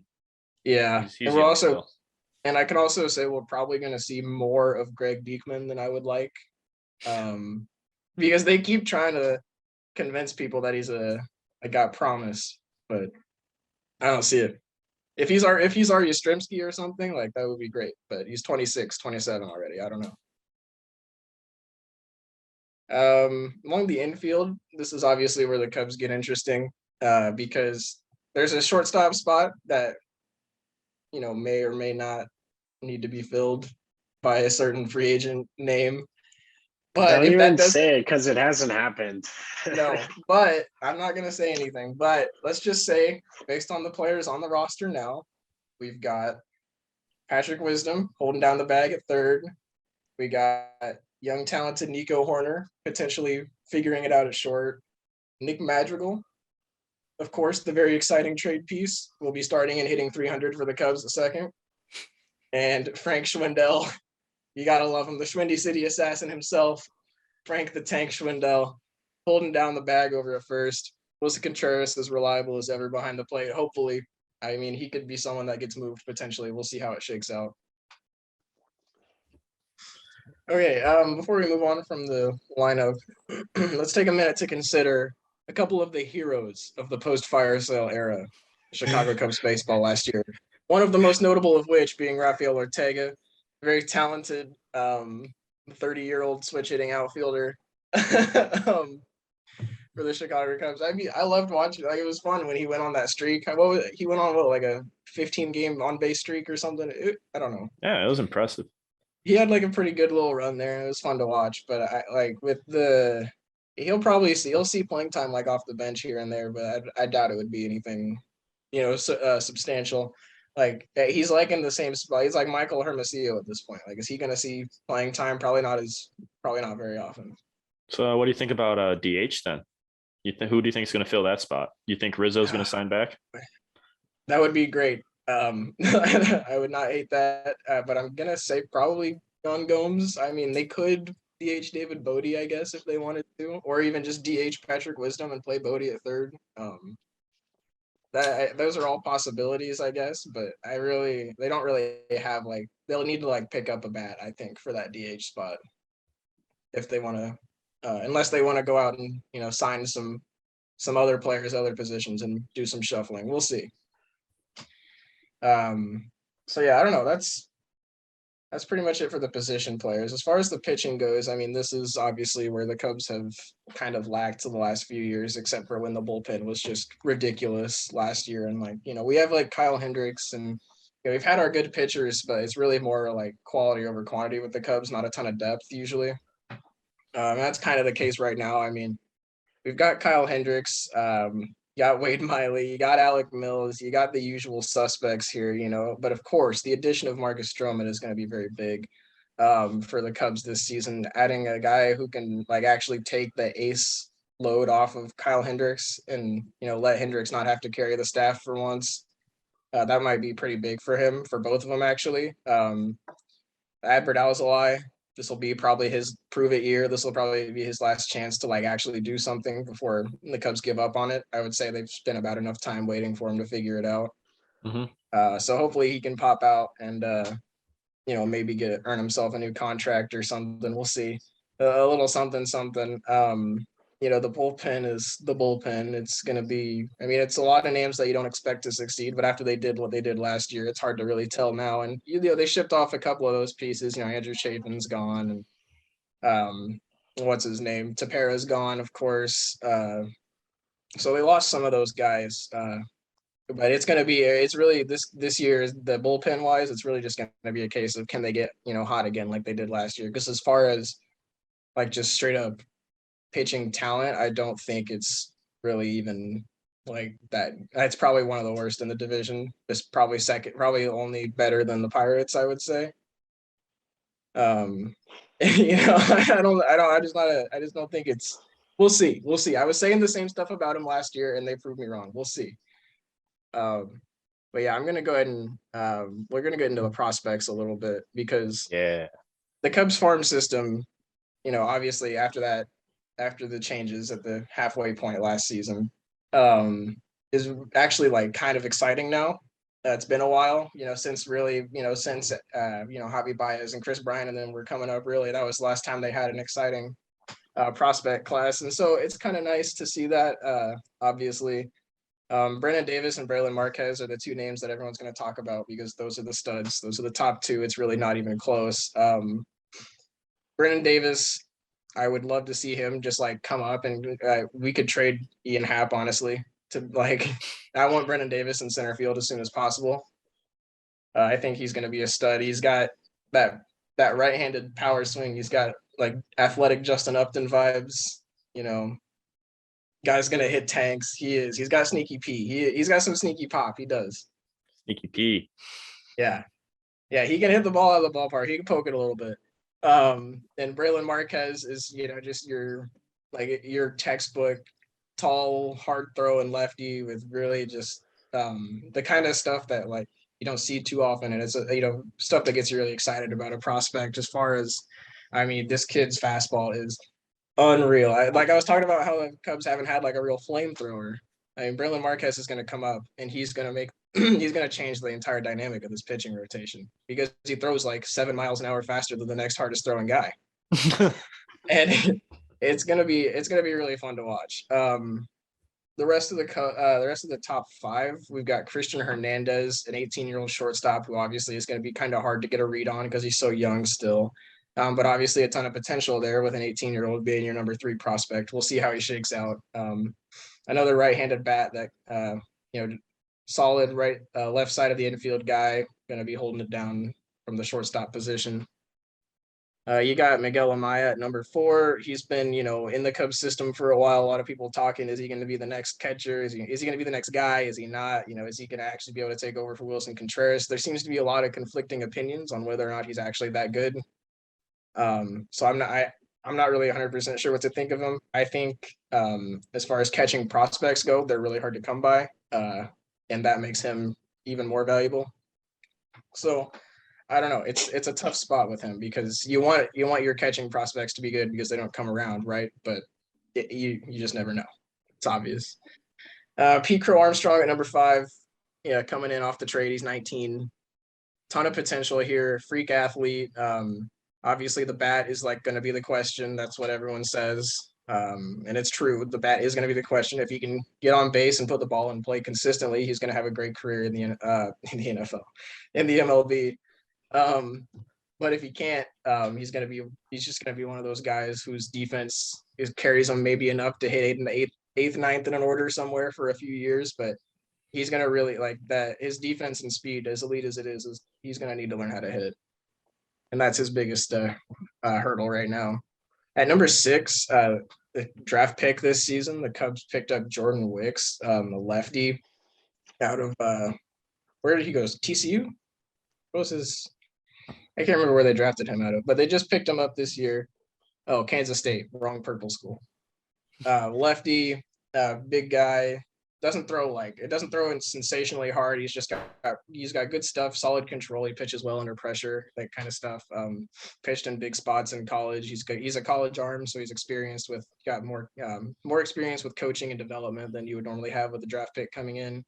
Yeah, he's and we're also, and I can also say we're probably going to see more of Greg Diekman than I would like, because they keep trying to convince people that he's a got promise, but I don't see it. If he's our Yastrzemski or something, that would be great. But he's 26, 27 already. I don't know. Along the infield, this is obviously where the Cubs get interesting, because there's a shortstop spot that may or may not need to be filled by a certain free agent name. But don't even say it because it hasn't happened. No, but I'm not going to say anything. But let's just say, based on the players on the roster now, we've got Patrick Wisdom holding down the bag at third. We got young, talented Nico Horner potentially figuring it out at short. Nick Madrigal, of course, the very exciting trade piece, will be starting and hitting 300 for the Cubs at second. And Frank Schwindel. You got to love him. The Schwindy City assassin himself, Frank the Tank Schwindel, holding down the bag over at first. Wilson Contreras as reliable as ever behind the plate. Hopefully. I mean, he could be someone that gets moved potentially. We'll see how it shakes out. Okay, before we move on from the lineup, let's take a minute to consider a couple of the heroes of the post-fire sale era, Chicago Cubs baseball last year. One of the most notable of which being Rafael Ortega, very talented 30-year-old switch-hitting outfielder for the Chicago Cubs. I mean, I loved watching. It was fun when he went on that streak. He went on a 15-game on-base streak or something? I don't know. Yeah, it was impressive. He had a pretty good little run there. It was fun to watch. But he'll see playing time off the bench here and there. But I doubt it would be anything, substantial. Like he's like in the same spot. He's like Michael Hermosillo at this point. Like, is he going to see playing time? Probably not very often. So what do you think about DH then? Who do you think is going to fill that spot? You think Rizzo's going to sign back? That would be great. I would not hate that, but I'm gonna say probably John Gomes. I mean, they could DH David Bodie, I guess, if they wanted to, or even just DH Patrick Wisdom and play Bodie at third. Those are all possibilities, I guess, but they don't really have like they'll need to like pick up a bat, I think, for that DH spot if they want to, unless they want to go out and sign some other players, other positions, and do some shuffling. We'll see. So yeah, I don't know. That's pretty much it for the position players. As far as the pitching goes, I mean, this is obviously where the Cubs have kind of lacked the last few years, except for when the bullpen was just ridiculous last year. And we have like Kyle Hendricks and we've had our good pitchers, but it's really more like quality over quantity with the Cubs, not a ton of depth usually. That's kind of the case right now. I mean, we've got Kyle Hendricks, you got Wade Miley, you got Alec Mills, you got the usual suspects here, but of course the addition of Marcus Stroman is going to be very big for the Cubs this season, adding a guy who can like actually take the ace load off of Kyle Hendricks and, let Hendricks not have to carry the staff for once. That might be pretty big for him, for both of them actually. Adbert Alzolay, this will be probably his prove it year. This will probably be his last chance to like actually do something before the Cubs give up on it. I would say they've spent about enough time waiting for him to figure it out. So hopefully he can pop out and maybe earn himself a new contract or something. We'll see. A little something. The bullpen is the bullpen. It's going to be, I mean, it's a lot of names that you don't expect to succeed, but after they did what they did last year, it's hard to really tell now. And, they shipped off a couple of those pieces, Andrew Chafin's gone and what's his name? Tapera's gone, of course. So they lost some of those guys. But it's really this year, the bullpen wise, it's really just going to be a case of can they get, hot again like they did last year? Because as far as like just straight up pitching talent, I don't think it's really even like that. It's probably one of the worst in the division. It's probably second, probably only better than the Pirates, I would say. I just don't think it's. We'll see. I was saying the same stuff about him last year, and they proved me wrong. We'll see. But yeah, I'm gonna go ahead and we're gonna get into the prospects a little bit because the Cubs farm system, obviously after the changes at the halfway point last season, is actually like kind of exciting now. It's been a while, since Javi Baez and Chris Bryant, and then we're coming up. Really, that was the last time they had an exciting prospect class, and so it's kind of nice to see that. Obviously, Brennan Davis and Braylon Marquez are the two names that everyone's going to talk about because those are the studs. Those are the top two. It's really not even close. Brennan Davis, I would love to see him just like come up and we could trade Ian Happ, honestly, to like, I want Brennan Davis in center field as soon as possible. I think he's going to be a stud. He's got that right-handed power swing. He's got like athletic Justin Upton vibes, guy's going to hit tanks. He's got sneaky P. He's got some sneaky pop. He does. Sneaky P. Yeah. He can hit the ball out of the ballpark. He can poke it a little bit. And Braylon Marquez is, just your textbook tall, hard throwing lefty with really just the kind of stuff that like you don't see too often, and it's stuff that gets you really excited about a prospect. As far as, I mean, this kid's fastball is unreal. I was talking about how the Cubs haven't had like a real flamethrower. I mean, Braylon Marquez is going to come up and he's going to change the entire dynamic of this pitching rotation because he throws like 7 miles an hour faster than the next hardest throwing guy. And it's going to be really fun to watch. The rest of the top five, we've got Christian Hernandez, an 18-year-old shortstop who obviously is going to be kind of hard to get a read on because he's so young still. But obviously a ton of potential there with an 18-year-old being your number 3 prospect. We'll see how he shakes out. Another right-handed bat that, solid left side of the infield guy, going to be holding it down from the shortstop position. You got Miguel Amaya at number 4. He's been, in the Cubs system for a while. A lot of people talking, is he going to be the next catcher? Is he going to be the next guy? Is he not? Is he going to actually be able to take over for Wilson Contreras? There seems to be a lot of conflicting opinions on whether or not he's actually that good. So I'm not really 100% sure what to think of him. I think as far as catching prospects go, they're really hard to come by, and that makes him even more valuable. So I don't know. It's a tough spot with him because you want your catching prospects to be good because they don't come around, right? But you just never know. It's obvious. Pete Crow Armstrong at number 5. Yeah, coming in off the trade. He's 19. Ton of potential here. Freak athlete. Obviously, the bat is like going to be the question. That's what everyone says. And it's true. The bat is going to be the question. If he can get on base and put the ball in play consistently, he's going to have a great career in the NFL, in the MLB. But if he can't, he's just gonna be one of those guys whose defense carries him maybe enough to hit eighth, ninth in an order somewhere for a few years. But he's gonna really like that. His defense and speed, as elite as it is he's gonna need to learn how to hit, and that's his biggest hurdle right now. At number 6, the draft pick this season, the Cubs picked up Jordan Wicks, the lefty, out of where did he go? TCU? What was his? I can't remember where they drafted him out of, but they just picked him up this year. Oh, Kansas State, wrong purple school. Lefty, big guy, doesn't throw in sensationally hard. He's got good stuff, solid control. He pitches well under pressure, that kind of stuff. Pitched in big spots in college. He's a college arm, so he's got more experience with coaching and development than you would normally have with a draft pick coming in.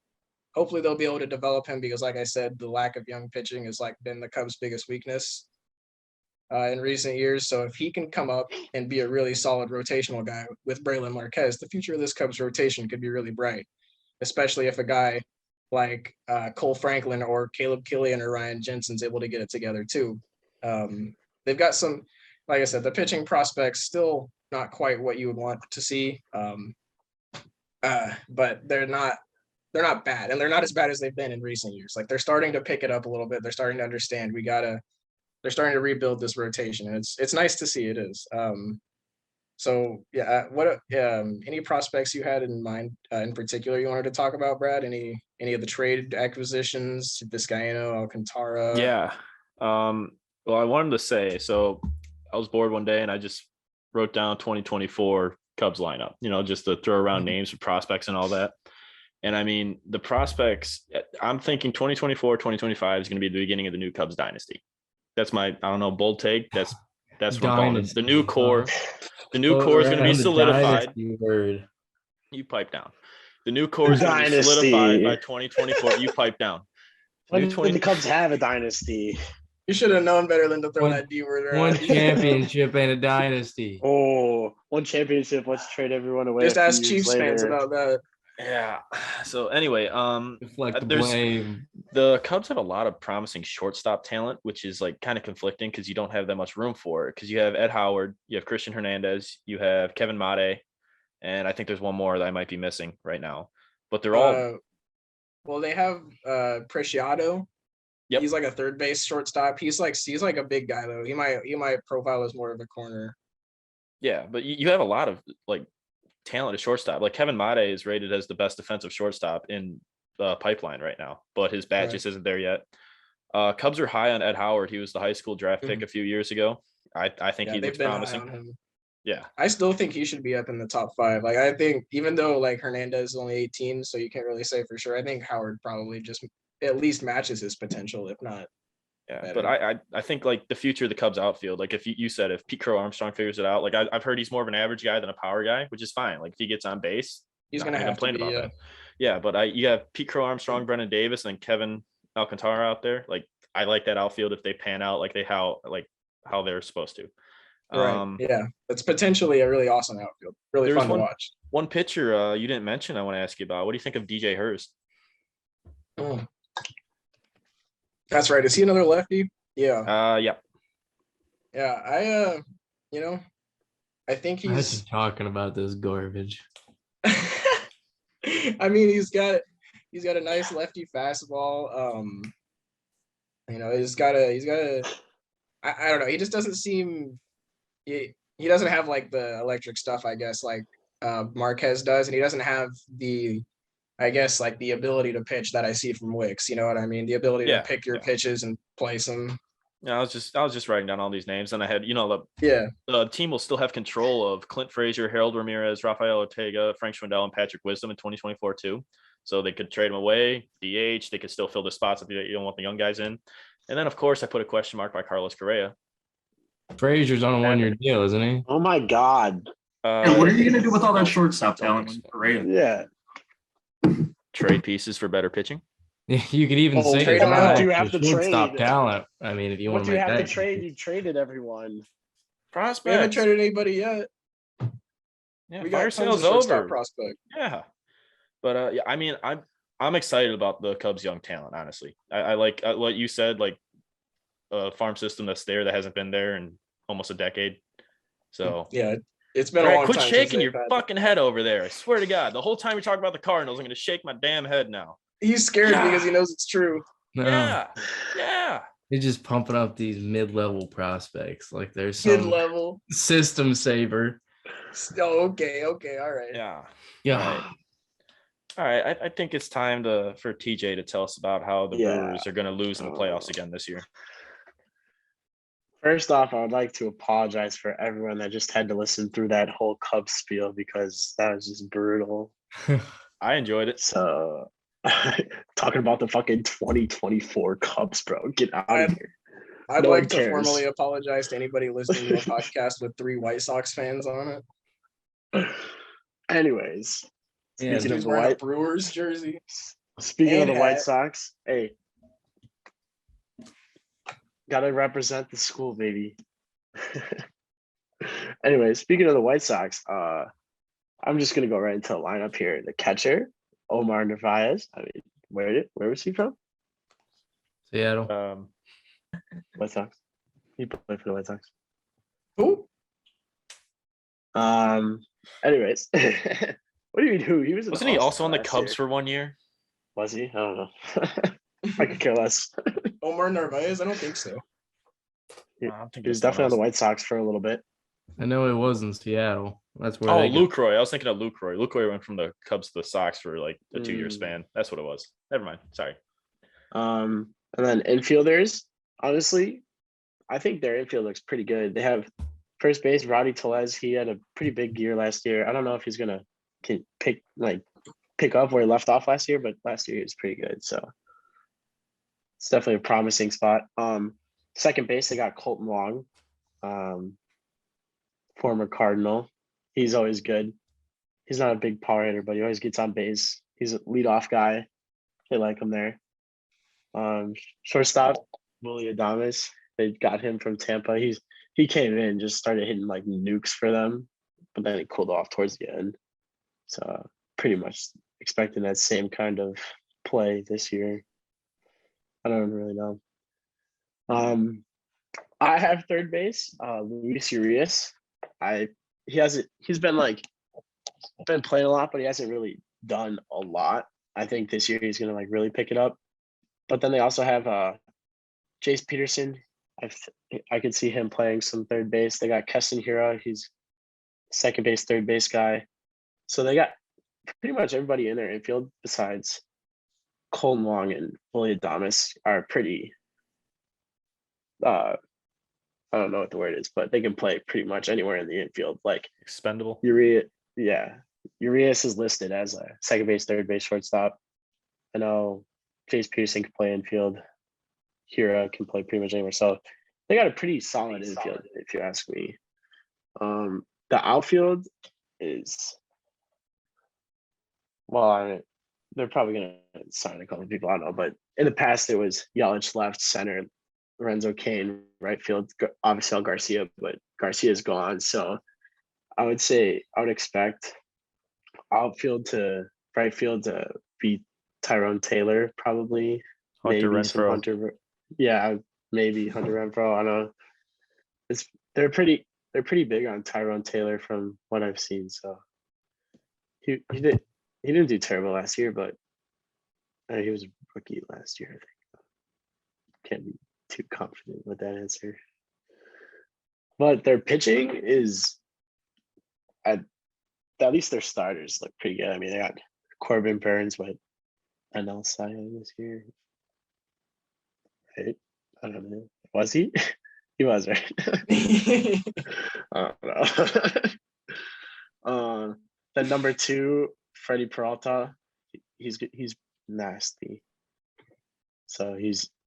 Hopefully they'll be able to develop him because, like I said, the lack of young pitching has been the Cubs' biggest weakness in recent years. So if he can come up and be a really solid rotational guy with Braylon Marquez, the future of this Cubs rotation could be really bright, especially if a guy like Cole Franklin or Caleb Killian or Ryan Jensen's able to get it together too. They've got some, like I said, the pitching prospects still not quite what you would want to see, but they're not bad, and they're not as bad as they've been in recent years. They're starting to pick it up a little bit. They're starting to understand they're starting to rebuild this rotation, and it's nice to see. It is. So yeah, what any prospects you had in mind in particular you wanted to talk about, Brad? Any of the trade acquisitions, Vizcaino, Alcantara? Yeah. Well, I wanted to say, so I was bored one day and I just wrote down 2024 Cubs lineup, just to throw around names for prospects and all that. And I mean, the prospects, I'm thinking 2024, 2025 is going to be the beginning of the new Cubs dynasty. That's my, I don't know, bold take. That's what I'm calling it. The new core. The new core is going to be solidified. You pipe down. The new core is going to be solidified by 2024. You pipe down. When the Cubs have a dynasty. You should have known better than to throw that D word around. One championship and a dynasty. Oh, one championship. Let's trade everyone away. Just ask Chiefs fans about that. Yeah. So anyway, deflect the blame. The Cubs have a lot of promising shortstop talent, which is kind of conflicting because you don't have that much room for it. Because you have Ed Howard, you have Christian Hernandez, you have Kevin Mate, and I think there's one more that I might be missing right now. But they're all. Well, they have Preciado. Yep. He's like a third base shortstop. He's like a big guy though. He might profile as more of a corner. Yeah, but you have a lot of talent at shortstop. Kevin Mate is rated as the best defensive shortstop in the pipeline right now, but his badge just isn't there yet. Cubs are high on Ed Howard. He was the high school draft pick a few years ago. I think he looks promising. Yeah. I still think he should be up in the top 5. I think even though Hernandez is only 18, so you can't really say for sure. I think Howard probably just at least matches his potential, if not. Yeah, better. But I think the future of the Cubs outfield, if you said if Pete Crow Armstrong figures it out, I've heard he's more of an average guy than a power guy, which is fine. If he gets on base, he's going to have to be, about that. Yeah, but you have Pete Crow Armstrong, Brennan Davis, and then Kevin Alcantara out there. I like that outfield if they pan out how they're supposed to. Right. Yeah, it's potentially a really awesome outfield. Really fun to watch. One pitcher you didn't mention I want to ask you about. What do you think of DJ Hurst? That's right. Is he another lefty? Yeah. Yeah. Yeah. I think he's. I'm just talking about this garbage. I mean, he's got a nice lefty fastball. He's got a I don't know. He just doesn't seem. He doesn't have like the electric stuff, I guess, like Marquez does, and he doesn't have the, I guess, like the ability to pitch that I see from Wicks. You know what I mean? The ability to Yeah, pick your yeah. pitches and place them. Yeah, I was just writing down all these names, and I had, Yeah. the team will still have control of Clint Frazier, Harold Ramirez, Rafael Ortega, Frank Schwindel, and Patrick Wisdom in 2024 too. So they could trade them away, DH. They could still fill the spots if you don't want the young guys in. And then, of course, I put a question mark by Carlos Correa. Frazier's on a 1-year deal, isn't he? Oh my God. And what are you gonna do with all that shortstop talent when Correa? Yeah. Trade pieces for better pitching. You could even Oh, say trade it's him not out. Do you actually have to shortstop trade? talent. I mean, if you What want do to you make have to that trade? case. You traded everyone. We haven't Prospects. traded anybody yet. Yeah, We fire got tons sales of shortstop over. prospect. Yeah, but yeah, I mean, I'm excited about the Cubs' young talent. Honestly, I like what you said, like a farm system that's there that hasn't been there in almost a decade. So Yeah, it's been all a right, long quit time. shaking your since they've had- fucking head over there. I swear to God, the whole time you're talking about the Cardinals, I'm going to shake my damn head now. He's scared Yeah. because he knows it's true. No, Yeah. you're just pumping up these mid-level prospects like there's Mid some level. system saver. Oh, okay, all right. Yeah. Yeah. All right. I think it's time for TJ to tell us about how the Yeah. Brewers are going to lose in the playoffs again this year. First off, I would like to apologize for everyone that just had to listen through that whole Cubs spiel because that was just brutal. I enjoyed it. So talking about the fucking 2024 Cubs, bro. Get out of here. I'd No one like to cares. formally apologize to anybody listening to a podcast with 3 White Sox fans on it. Anyways, Yeah, speaking of He's the wearing a White Brewers jersey. speaking of and the White hat. Sox, hey, gotta represent the school, baby. Anyway, speaking of the White Sox, I'm just gonna go right into the lineup here. The catcher, Omar Narvaez. I mean, where was he from? Seattle. White Sox. He played for the White Sox. Who? Anyways, what do you mean who? He was. Wasn't he also on the Cubs for 1 year? Was he? I don't know. I could care less. Omar Narvaez? I don't think so. I don't think He was it's someone definitely on the else. White Sox for a little bit. I know it was in Seattle. That's where Oh, they go. Lucroy. I was thinking of Lucroy. Lucroy went from the Cubs to the Sox for like a 2-year span. That's what it was. Never mind. Sorry. And then infielders, honestly, I think their infield looks pretty good. They have first base, Roddy Tellez. He had a pretty big year last year. I don't know if he's gonna pick up where he left off last year, but last year he was pretty good. So it's definitely a promising spot. Second base, they got Colton Wong, former Cardinal. He's always good. He's not a big power hitter, but he always gets on base. He's a leadoff guy. They like him there. Shortstop, Willie Adames. They got him from Tampa. He came in, just started hitting like nukes for them, but then he cooled off towards the end. So pretty much expecting that same kind of play this year. I don't really know. I have third base, Luis Urias. He's been playing a lot, but he hasn't really done a lot. I think this year he's gonna really pick it up. But then they also have Jace Peterson. I could see him playing some third base. They got Keston Hiura. He's second base, third base guy. So they got pretty much everybody in their infield besides Colton Wong and Willie Adames are pretty. I don't know what the word is, but they can play pretty much anywhere in the infield. Like Expendable. Urias is listed as a second base, third base, shortstop. I know Jace Peterson can play infield. Hira can play pretty much anywhere. So they got a pretty solid infield, if you ask me. The outfield is, they're probably going to sign a couple of people, I don't know. But in the past, it was Yelich left, center, Lorenzo Cain, right field, obviously Garcia, but Garcia's gone. So I would expect outfield to right field to be Tyrone Taylor, probably. Hunter Renfroe. Maybe Hunter Renfroe. I don't know. They're pretty big on Tyrone Taylor from what I've seen. So he didn't do terrible last year, but he was a rookie last year, I think. Can't be too confident with that answer. But their pitching is at least their starters look pretty good. I mean, they got Corbin Burns with NL Cy Young this year. Right? I don't know. Was he? He was, right? I don't know. Then number 2, Freddie Peralta. He's nasty. So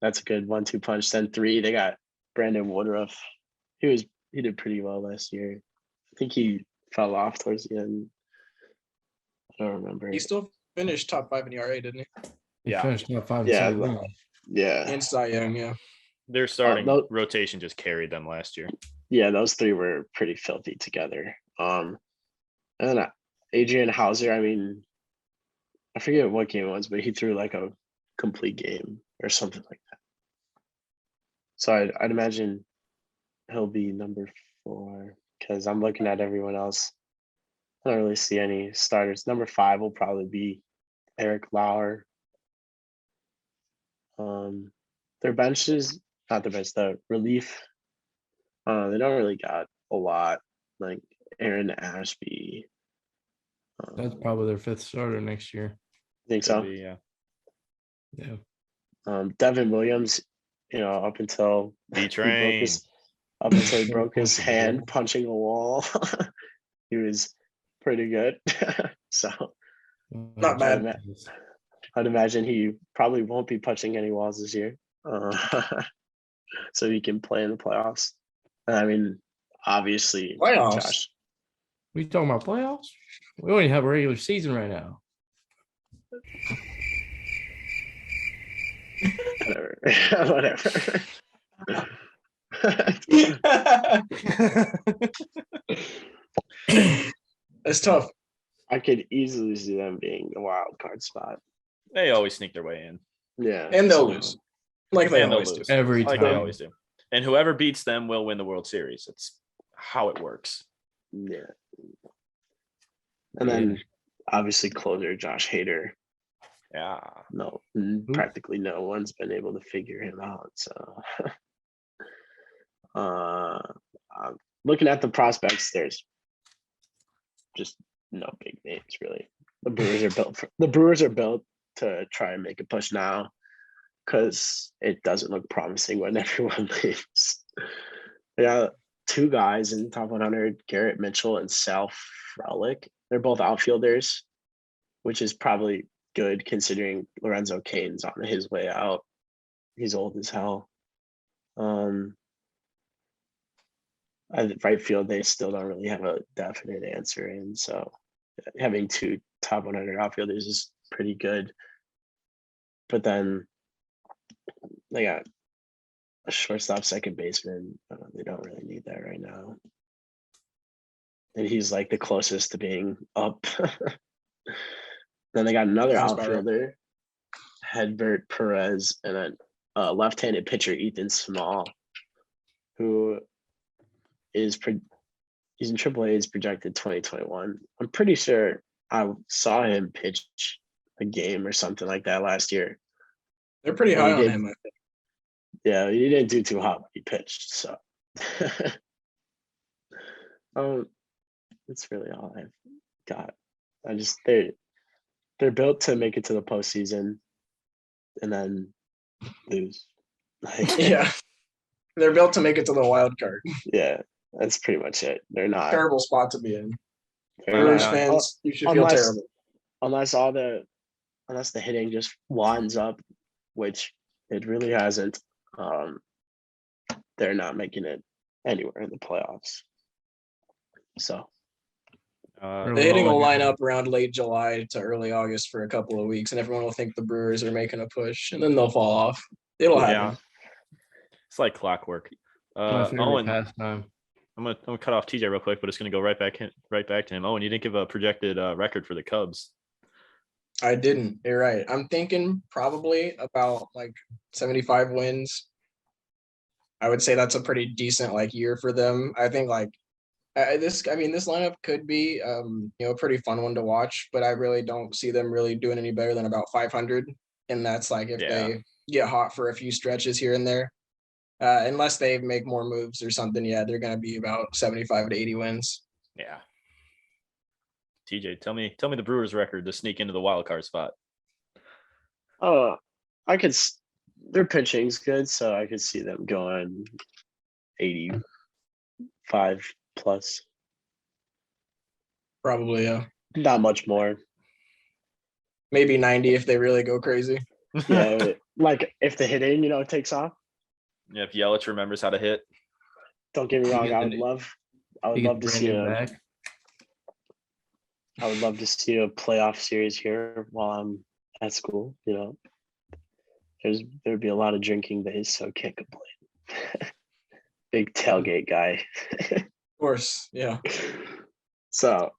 that's a good 1-2 punch. Then 3, they got Brandon Woodruff. He did pretty well last year. I think he fell off towards the end. I don't remember. He still finished top 5 in ERA, didn't he? He Yeah. finished top 5. Yeah, Yeah. yeah. And Cy Young, yeah. Their starting no- rotation just carried them last year. Yeah, those 3 were pretty filthy together. And then Adrian Hauser, I mean, I forget what game it was, but he threw like a complete game or something like that. So I'd imagine he'll be number 4 because I'm looking at everyone else. I don't really see any starters. Number 5 will probably be Eric Lauer. Their benches, not the bench, the relief. They don't really got a lot, like Aaron Ashby. That's probably their 5th starter next year. Think Could so. be, yeah. Yeah. Devin Williams, up until D-Train. he broke his hand punching a wall, he was pretty good. So Not bad. I'd imagine he probably won't be punching any walls this year, so he can play in the playoffs. I mean, obviously, Playoffs? Josh. We talking about playoffs? We only have a regular season right now. Whatever. It's tough. I could easily see them being a wild card spot. They always sneak their way in. Yeah, And they'll lose. Like they And they'll always do. lose. Every Like time. they always do. And whoever beats them will win the World Series. That's how it works. Yeah. And then obviously closer Josh Hader. Yeah. No, practically no one's been able to figure him out. So looking at the prospects, there's just no big names really. The Brewers are built to try and make a push now because it doesn't look promising when everyone leaves. They got 2 guys in top 100, Garrett Mitchell and Sal Frelick. They're both outfielders, which is probably good considering Lorenzo Cain's on his way out. He's old as hell. At right field, they still don't really have a definite answer in. So having 2 top 100 outfielders is pretty good. But then they got a shortstop, second baseman. They don't really need that right now. And he's like the closest to being up. Then they got another outfielder, Hedbert Perez, and then left-handed pitcher Ethan Small, who is he's in AAA. Is projected 2021. I'm pretty sure I saw him pitch a game or something like that last year. They're pretty high on him, I think. Yeah, he didn't do too hot when he pitched. So that's really all I've got. They're built to make it to the postseason and then lose. Yeah. They're built to make it to the wild card. Yeah, that's pretty much it. They're not Terrible spot to be in. they're Brewers not- fans, you should feel terrible. unless the hitting just winds up, which it really hasn't. They're not making it anywhere in the playoffs. So The hitting will line up around late July to early August for a couple of weeks, and everyone will think the Brewers are making a push, and then they'll fall off. It'll happen. Yeah. It's like clockwork. My favorite Owen, pastime. I'm gonna cut off TJ real quick, but it's gonna go right back to him. Owen, you didn't give a projected record for the Cubs. I didn't. You're right. I'm thinking probably about like 75 wins. I would say that's a pretty decent year for them. I think this lineup could be a pretty fun one to watch, but I really don't see them really doing any better than about 500. And that's if they get hot for a few stretches here and there. Unless they make more moves or something, yeah, they're going to be about 75 to 80 wins. Yeah. TJ, tell me the Brewers record to sneak into the wild card spot. Oh, their pitching's good, so I could see them going 85 plus. Probably, yeah. Not much more. Maybe 90 if they really go crazy. Yeah, like if the hitting, takes off. Yeah, if Yelich remembers how to hit. Don't get me wrong. I would love to see back. I would love to see a playoff series here while I'm at school. There'd be a lot of drinking days, so can't complain. Big tailgate guy. Of course, yeah. So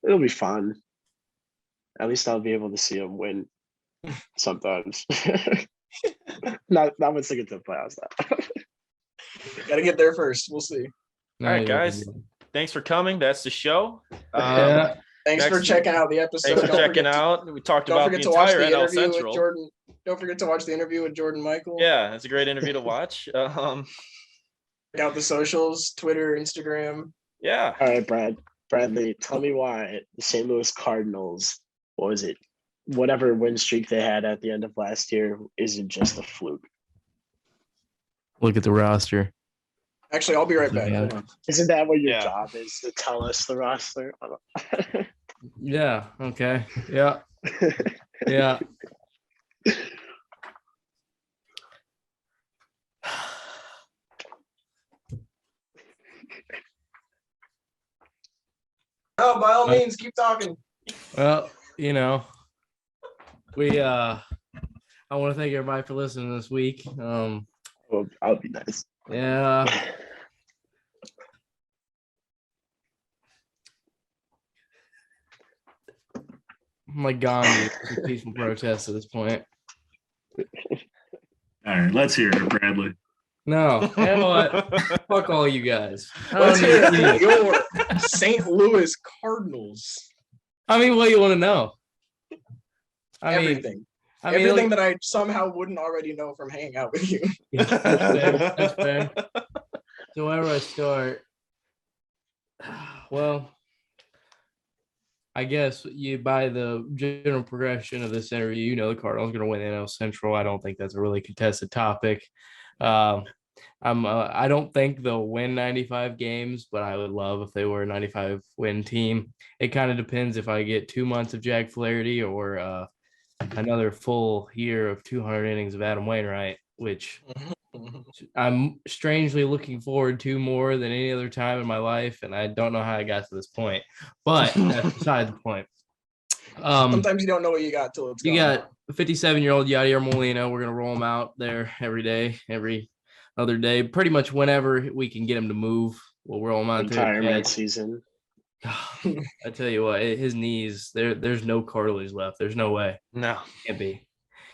it'll be fun. At least I'll be able to see him win sometimes. not once they get to the playoffs though. Gotta get there first. We'll see. All right, guys. Thanks for coming. That's the show. Thanks for checking out the episode. Thanks for checking out. We talked about the entire NL Central. Jordan. Don't forget to watch the interview with Jordan Michael. Yeah, that's a great interview to watch. Check out the socials, Twitter, Instagram. Yeah. All right, Bradley, tell me why the St. Louis Cardinals, what was it? Whatever win streak they had at the end of last year isn't just a fluke. Look at the roster. Actually, I'll be right back. Hold on. Isn't that what your job is, to tell us the roster? Yeah. Okay. Yeah. Yeah. Oh, by all means, keep talking. Well, we I want to thank everybody for listening this week. Well, I'll be nice. Yeah. I'm like gone with peaceful protest at this point. All right, let's hear it, Bradley. No, you know what? Fuck all you guys. Let's hear your St. Louis Cardinals. I mean, what do you want to know? Everything that I somehow wouldn't already know from hanging out with you. Yeah, that's fair. So where do I start? Well, I guess by the general progression of this interview, the Cardinals are going to win the NL Central. I don't think that's a really contested topic. I don't think they'll win 95 games, but I would love if they were a 95 win team. It kind of depends if I get 2 months of Jack Flaherty or another full year of 200 innings of Adam Wainwright, which I'm strangely looking forward to more than any other time in my life, and I don't know how I got to this point, but that's beside the point. Sometimes you don't know what you got till it's gone. You got 57-year-old Yadier Molina. We're gonna roll him out there every day, every other day, pretty much whenever we can get him to move. We'll roll him out there. Retirement season. I tell you what, his knees, there's no cartilage left. There's no way. No.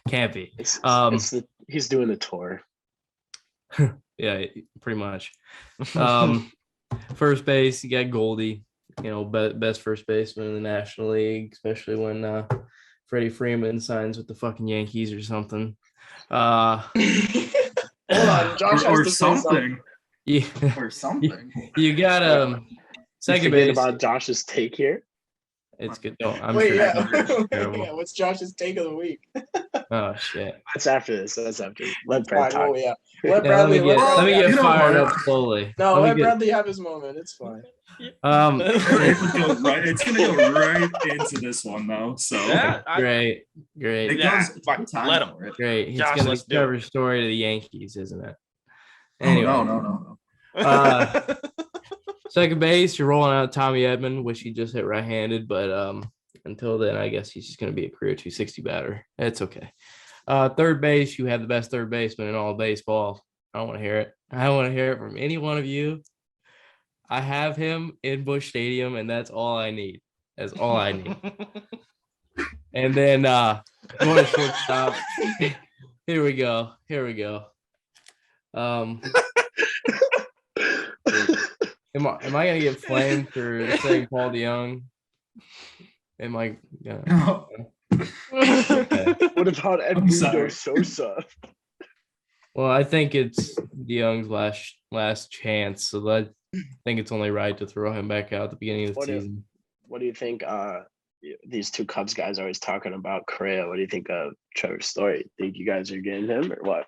Can't be. He's doing the tour. Yeah, pretty much. First base, you got Goldie, best first baseman in the National League, especially when Freddie Freeman signs with the fucking Yankees or something. Hold on, Josh or has to say something. Yeah. Or something. You got second base. About Josh's take here. It's good. No, I'm Wait, sure yeah. it's terrible. Yeah, what's Josh's take of the week? Oh shit. That's after this. Let Brad All right, talk. well, yeah. Yeah, Let Bradley get you know fired what? up slowly. No, let get- Bradley have his moment. It's fine. It's gonna go right into this one though. So Yeah, Great. it Yeah, goes fuck, time let him. for it. Great. He's Josh, gonna let's do discover it. story to the Yankees, isn't it? Oh, Anyway, no. second base, you're rolling out Tommy Edman, which he just hit right-handed, but until then, I guess he's just gonna be a career 260 batter. It's okay. Third base, you have the best third baseman in all of baseball. I don't want to hear it. I don't want to hear it from any one of you. I have him in Busch Stadium, and that's all I need. That's all I need. And then going to shortstop. Here we go. Am I gonna get flamed for saying Paul DeYoung? Am I gonna? Okay. What about I'm sorry. Edmundo Sosa? Well, I think it's DeYoung's last chance, so I think it's only right to throw him back out at the beginning of the What do, season. what do you think? These two Cubs guys are always talking about Correa. What do you think of Trevor Story? Think you guys are getting him or what?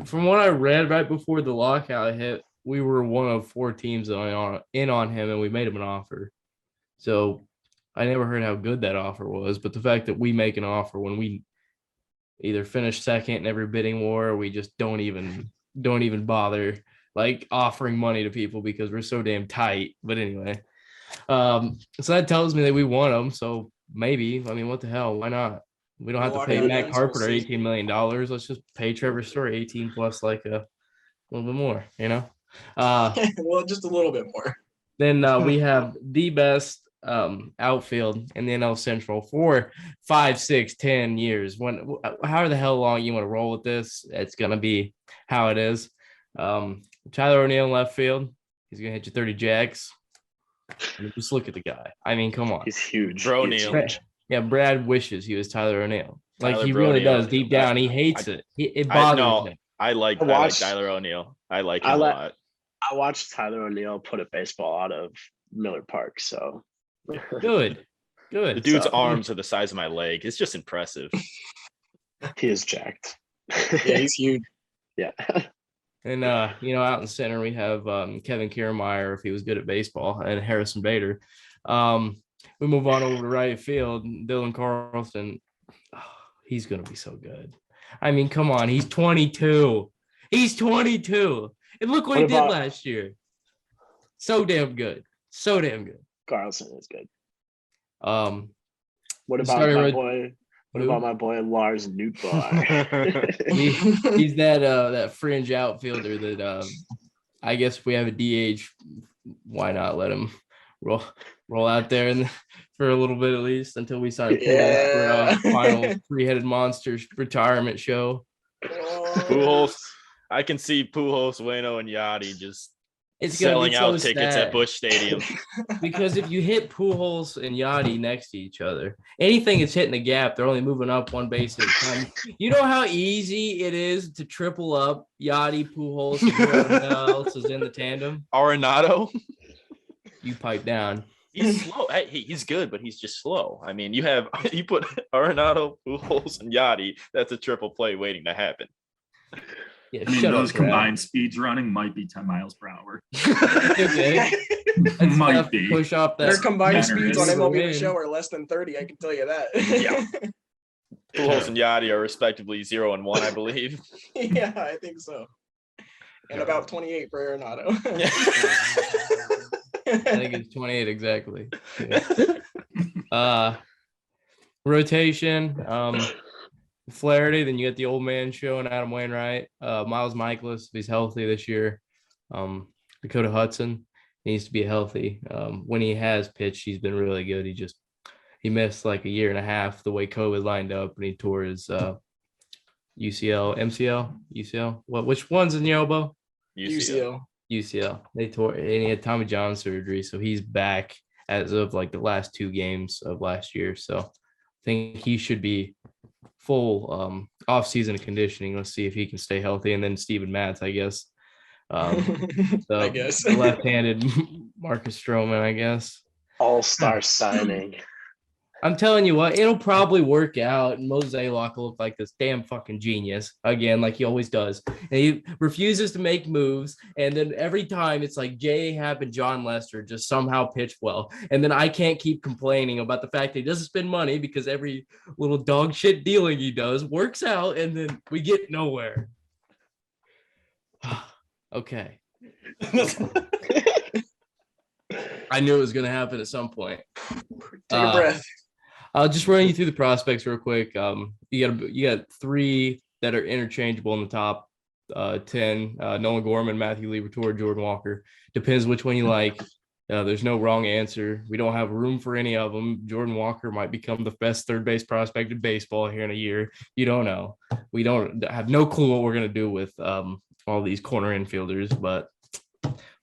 From what I read right before the lockout hit, we were one of 4 teams in on him, and we made him an offer. So I never heard how good that offer was, but the fact that we make an offer when we either finish second in every bidding war, or we just don't even bother like offering money to people because we're so damn tight. But anyway, so that tells me that we want him. So maybe, I mean, what the hell? Why not? We don't have to pay Lockout Matt ends, we'll Carpenter see. $18 million. Let's just pay Trevor Story 18 plus like a little bit more, you know? Well, just a little bit more. Then we have the best outfield in the NL Central for 5, 6, 10 years. However the hell long you want to roll with this, it's gonna be how it is. Tyler O'Neill in left field. He's gonna hit you 30 jacks. I mean, just look at the guy. I mean, come on. He's huge. Bro He's Neal. huge. Yeah, Brad wishes he was Tyler O'Neill. Like Tyler he Bro really Neal. does. Deep down, he hates it. It bothers him. I like watched- Tyler O'Neill. I like I him a like- lot. I watched Tyler O'Neill put a baseball out of Miller Park. So Good. The dude's So- arms are the size of my leg. It's just impressive. he is jacked. Yeah, he's huge. yeah. And out in center we have Kevin Kiermaier if he was good at baseball, and Harrison Bader. We move on over to right field. Dylan Carlson, he's gonna be so good. I mean, come on, he's 22. He's 22, and look what he did last year. So damn good. So damn good. Carlson is good. What we about started my with- boy? What who? about my boy Lars Nootbaar? He's that fringe outfielder that I guess if we have a DH, why not let him roll out there and for a little bit at least until we sign Pujols for a final 3-headed monsters retirement show. Pujols. I can see Pujols, Waino, and Yachty just It's gonna selling be so out tickets sad. at Busch Stadium. Because if you hit Pujols and Yachty next to each other, anything that's hitting the gap, they're only moving up one base at a time. You know how easy it is to triple up Yachty, Pujols, and whoever else is in the tandem? Arenado. You pipe down. He's slow. He's good, but he's just slow. I mean, you put Arenado, Pujols, and Yachty. That's a triple play waiting to happen. Yeah, I mean, shut those up, Brad. combined speeds running might be 10 miles per hour. Okay. That's Might enough to be. push off that. Their combined Yeah, speeds on it's- MLB The win. Show are less than 30. I can tell you that. Yeah. Pujols and Yachty are respectively 0 and 1, I believe. Yeah, I think so. And about 28 for Arenado. I think it's 28 exactly. Yeah. Rotation. Flaherty, then you get the old man show and Adam Wainwright. Miles Michaelis, if he's healthy this year. Dakota Hudson needs to be healthy. When he has pitched, he's been really good. He missed like a year and a half the way COVID lined up, and he tore his UCL. Which one's in the elbow? UCL. UCL. They tore, and he had Tommy John surgery, so he's back as of like the last 2 games of last year. So I think he should be full off-season conditioning. Let's see if he can stay healthy. And then Steven Matz, I guess. I guess. The left-handed Marcus Stroman, I guess. All-star signing. I'm telling you what, it'll probably work out. And Mose Lock will look like this damn fucking genius again, like he always does. And he refuses to make moves. And then every time it's like J. Happ and John Lester just somehow pitch well. And then I can't keep complaining about the fact that he doesn't spend money because every little dog shit dealing he does works out. And then we get nowhere. Okay. I knew it was going to happen at some point. Take a breath. I'll just run you through the prospects real quick. You got 3 that are interchangeable in the top 10. Nolan Gorman, Matthew Liberatore, Jordan Walker. Depends which one you like. There's no wrong answer. We don't have room for any of them. Jordan Walker might become the best third base prospect in baseball here in a year. You don't know. We don't have no clue what we're gonna do with all these corner infielders, but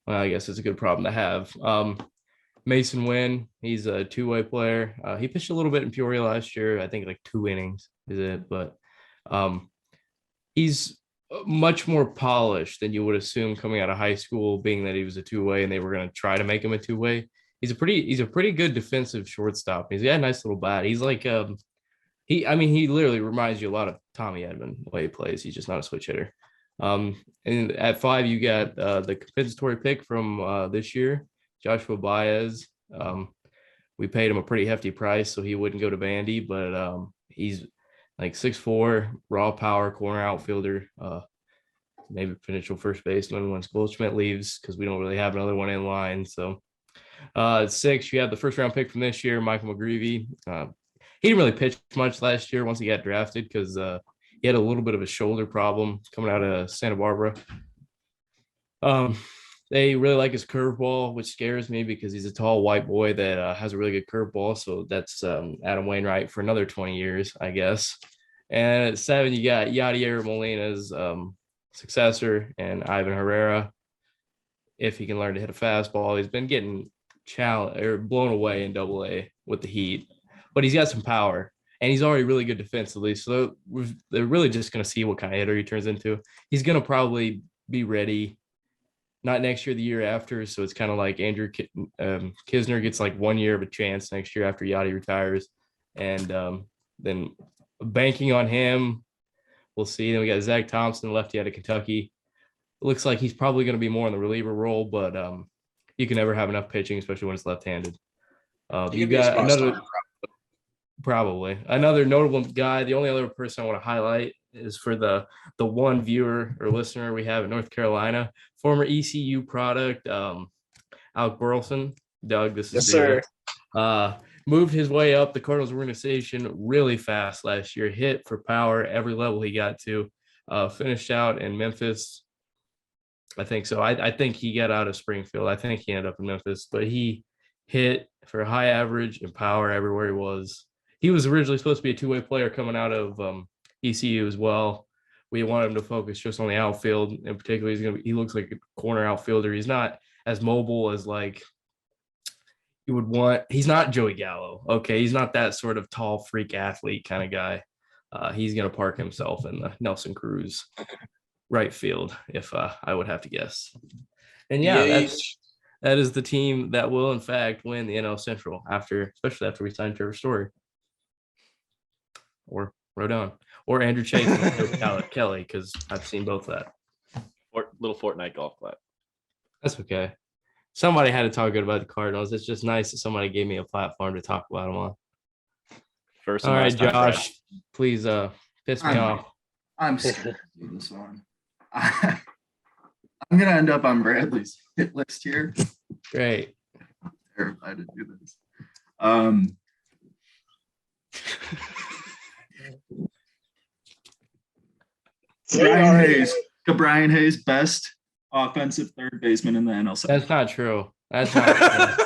well, I guess it's a good problem to have. Mason Wynn, he's a 2-way player. He pitched a little bit in Peoria last year. I think like 2 innings is it, but he's much more polished than you would assume coming out of high school, being that he was a two-way and they were going to try to make him a two-way. He's a pretty good defensive shortstop. He's got a nice little bat. He's like he literally reminds you a lot of Tommy Edman the way he plays. He's just not a switch hitter. And at 5, you got the compensatory pick from this year, Joshua Baez. We paid him a pretty hefty price so he wouldn't go to Vandy, but he's like 6'4", raw power, corner outfielder, maybe potential first baseman once Goldschmidt leaves because we don't really have another one in line. So at 6, you have the first round pick from this year, Michael McGreevy. He didn't really pitch much last year once he got drafted because he had a little bit of a shoulder problem coming out of Santa Barbara. They really like his curveball, which scares me because he's a tall white boy that has a really good curveball. So that's Adam Wainwright for another 20 years, I guess. And at 7, you got Yadier Molina's successor and Ivan Herrera. If he can learn to hit a fastball, he's been getting blown away in Double-A with the heat, but he's got some power. And he's already really good defensively. So they're really just going to see what kind of hitter he turns into. He's going to probably be ready, not next year, the year after. So it's kind of like Andrew Kisner gets like 1 year of a chance next year after Yachty retires. And then banking on him, we'll see. Then we got Zach Thompson, lefty out of Kentucky. It looks like he's probably going to be more in the reliever role, but you can never have enough pitching, especially when it's left-handed. You got another... Probably another notable guy. The only other person I want to highlight is for the one viewer or listener we have in North Carolina, former ECU product, Alec Burleson. Doug, this is yes, sir. Moved his way up the Cardinals organization really fast last year. Hit for power every level he got to. Finished out in Memphis, I think so. I think he got out of Springfield. I think he ended up in Memphis, but he hit for a high average and power everywhere he was. He was originally supposed to be a two-way player coming out of ECU as well. We wanted him to focus just on the outfield. In particular, he looks like a corner outfielder. He's not as mobile as like you would want. He's not Joey Gallo. Okay, he's not that sort of tall freak athlete kind of guy. He's going to park himself in the Nelson Cruz right field, if I would have to guess. And yeah, that is the team that will in fact win the NL Central especially after we sign Trevor Story. Or Rodon, or Andrew Chase and Kelly, because I've seen both of that. Or little Fortnite golf clap. That's okay. Somebody had to talk good about the Cardinals. It's just nice that somebody gave me a platform to talk about them on. First, all right, Josh, please piss me off. I'm scared to do this one. I'm gonna end up on Bradley's hit list here. Great. I'm terrified to do this. Brian Hayes, best offensive third baseman in the NL. That's not true. That's not true.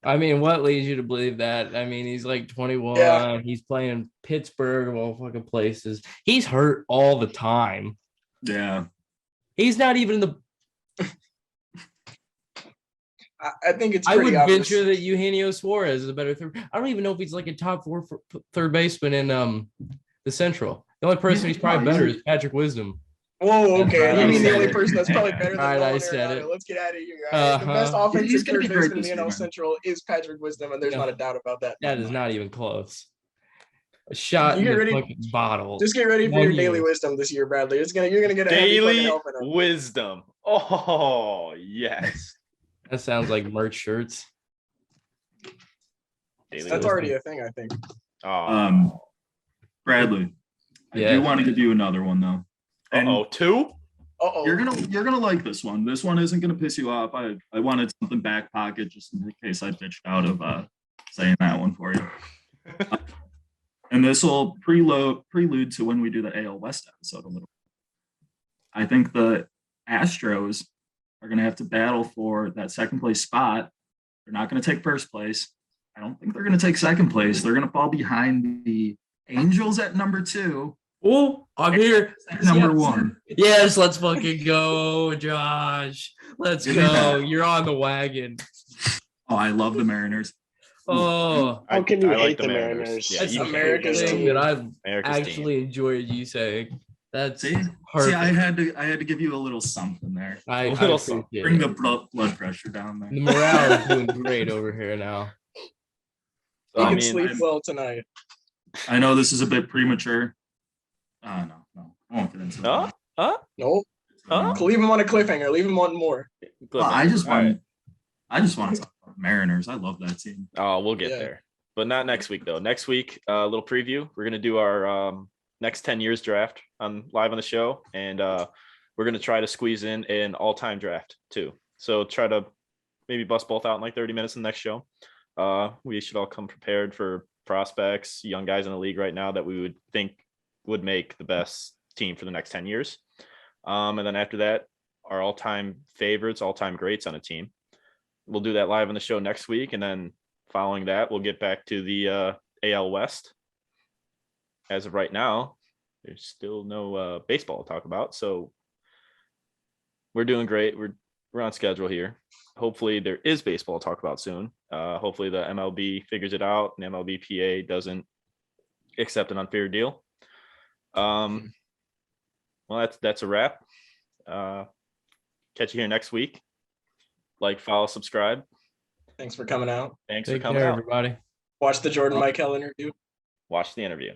I mean, what leads you to believe that? I mean, he's like 21. Yeah. He's playing in Pittsburgh of all fucking places. He's hurt all the time. Yeah. He's not even in the. I think it's. I would obvious. venture that Eugenio Suarez is a better third. I don't even know if he's like a top 4 third baseman in the Central. The only person he's probably better is Patrick Wisdom. Whoa, okay. You mean the only person that's probably better than all right, I said it. Let's get out of here. Right? The best offensive third baseman in the NL Central is Patrick Wisdom, and there's not a doubt about that. That is not even close. A shot in the fucking bottle. Just get ready for your daily wisdom this year, Bradley. You're gonna get a daily wisdom. Oh yes. That sounds like merch shirts. That's already a thing, I think. Bradley, I do want to give you another one though. Two? You're gonna like this one. This one isn't gonna piss you off. I wanted something back pocket just in case I bitched out of saying that one for you. And this will prelude to when we do the AL West episode a little. I think the Astros are going to have to battle for that second place spot. They're not going to take first place. I don't think they're going to take second place. They're going to fall behind the Angels at number 2. Oh, I'm here. Number 1. Yes, let's fucking go, Josh. Let's go. You're on the wagon. Oh, I love the Mariners. Oh, how can you hate like the Mariners? That's America's team that I actually enjoyed you saying. That's See, perfect. I had to give you a little something there. I A little appreciate Bring it. the blood pressure down there. The morale is doing great over here now. So, You I can mean, sleep well tonight. I know this is a bit premature. No, I won't get into that. Nope. Huh? Leave him on a cliffhanger. Leave him wanting more. Well, I just All right. want to talk about Mariners. I love that team. Oh, we'll get Yeah. there, but not next week though. Next week, a little preview. We're gonna do our next 10 years draft live on the show, and we're gonna try to squeeze in an all-time draft too. So try to maybe bust both out in like 30 minutes in the next show. We should all come prepared for prospects, young guys in the league right now that we would think would make the best team for the next 10 years. And then after that, our all-time favorites, all-time greats on a team. We'll do that live on the show next week. And then following that, we'll get back to the AL West. As of right now, there's still no baseball to talk about. So we're doing great. We're on schedule here. Hopefully there is baseball to talk about soon. Hopefully the MLB figures it out and MLBPA doesn't accept an unfair deal. Well, that's a wrap. Catch you here next week. Like, follow, subscribe. Thanks for coming out. Thanks Take for coming care, out. everybody. Watch the Jordan Michael interview. Watch the interview.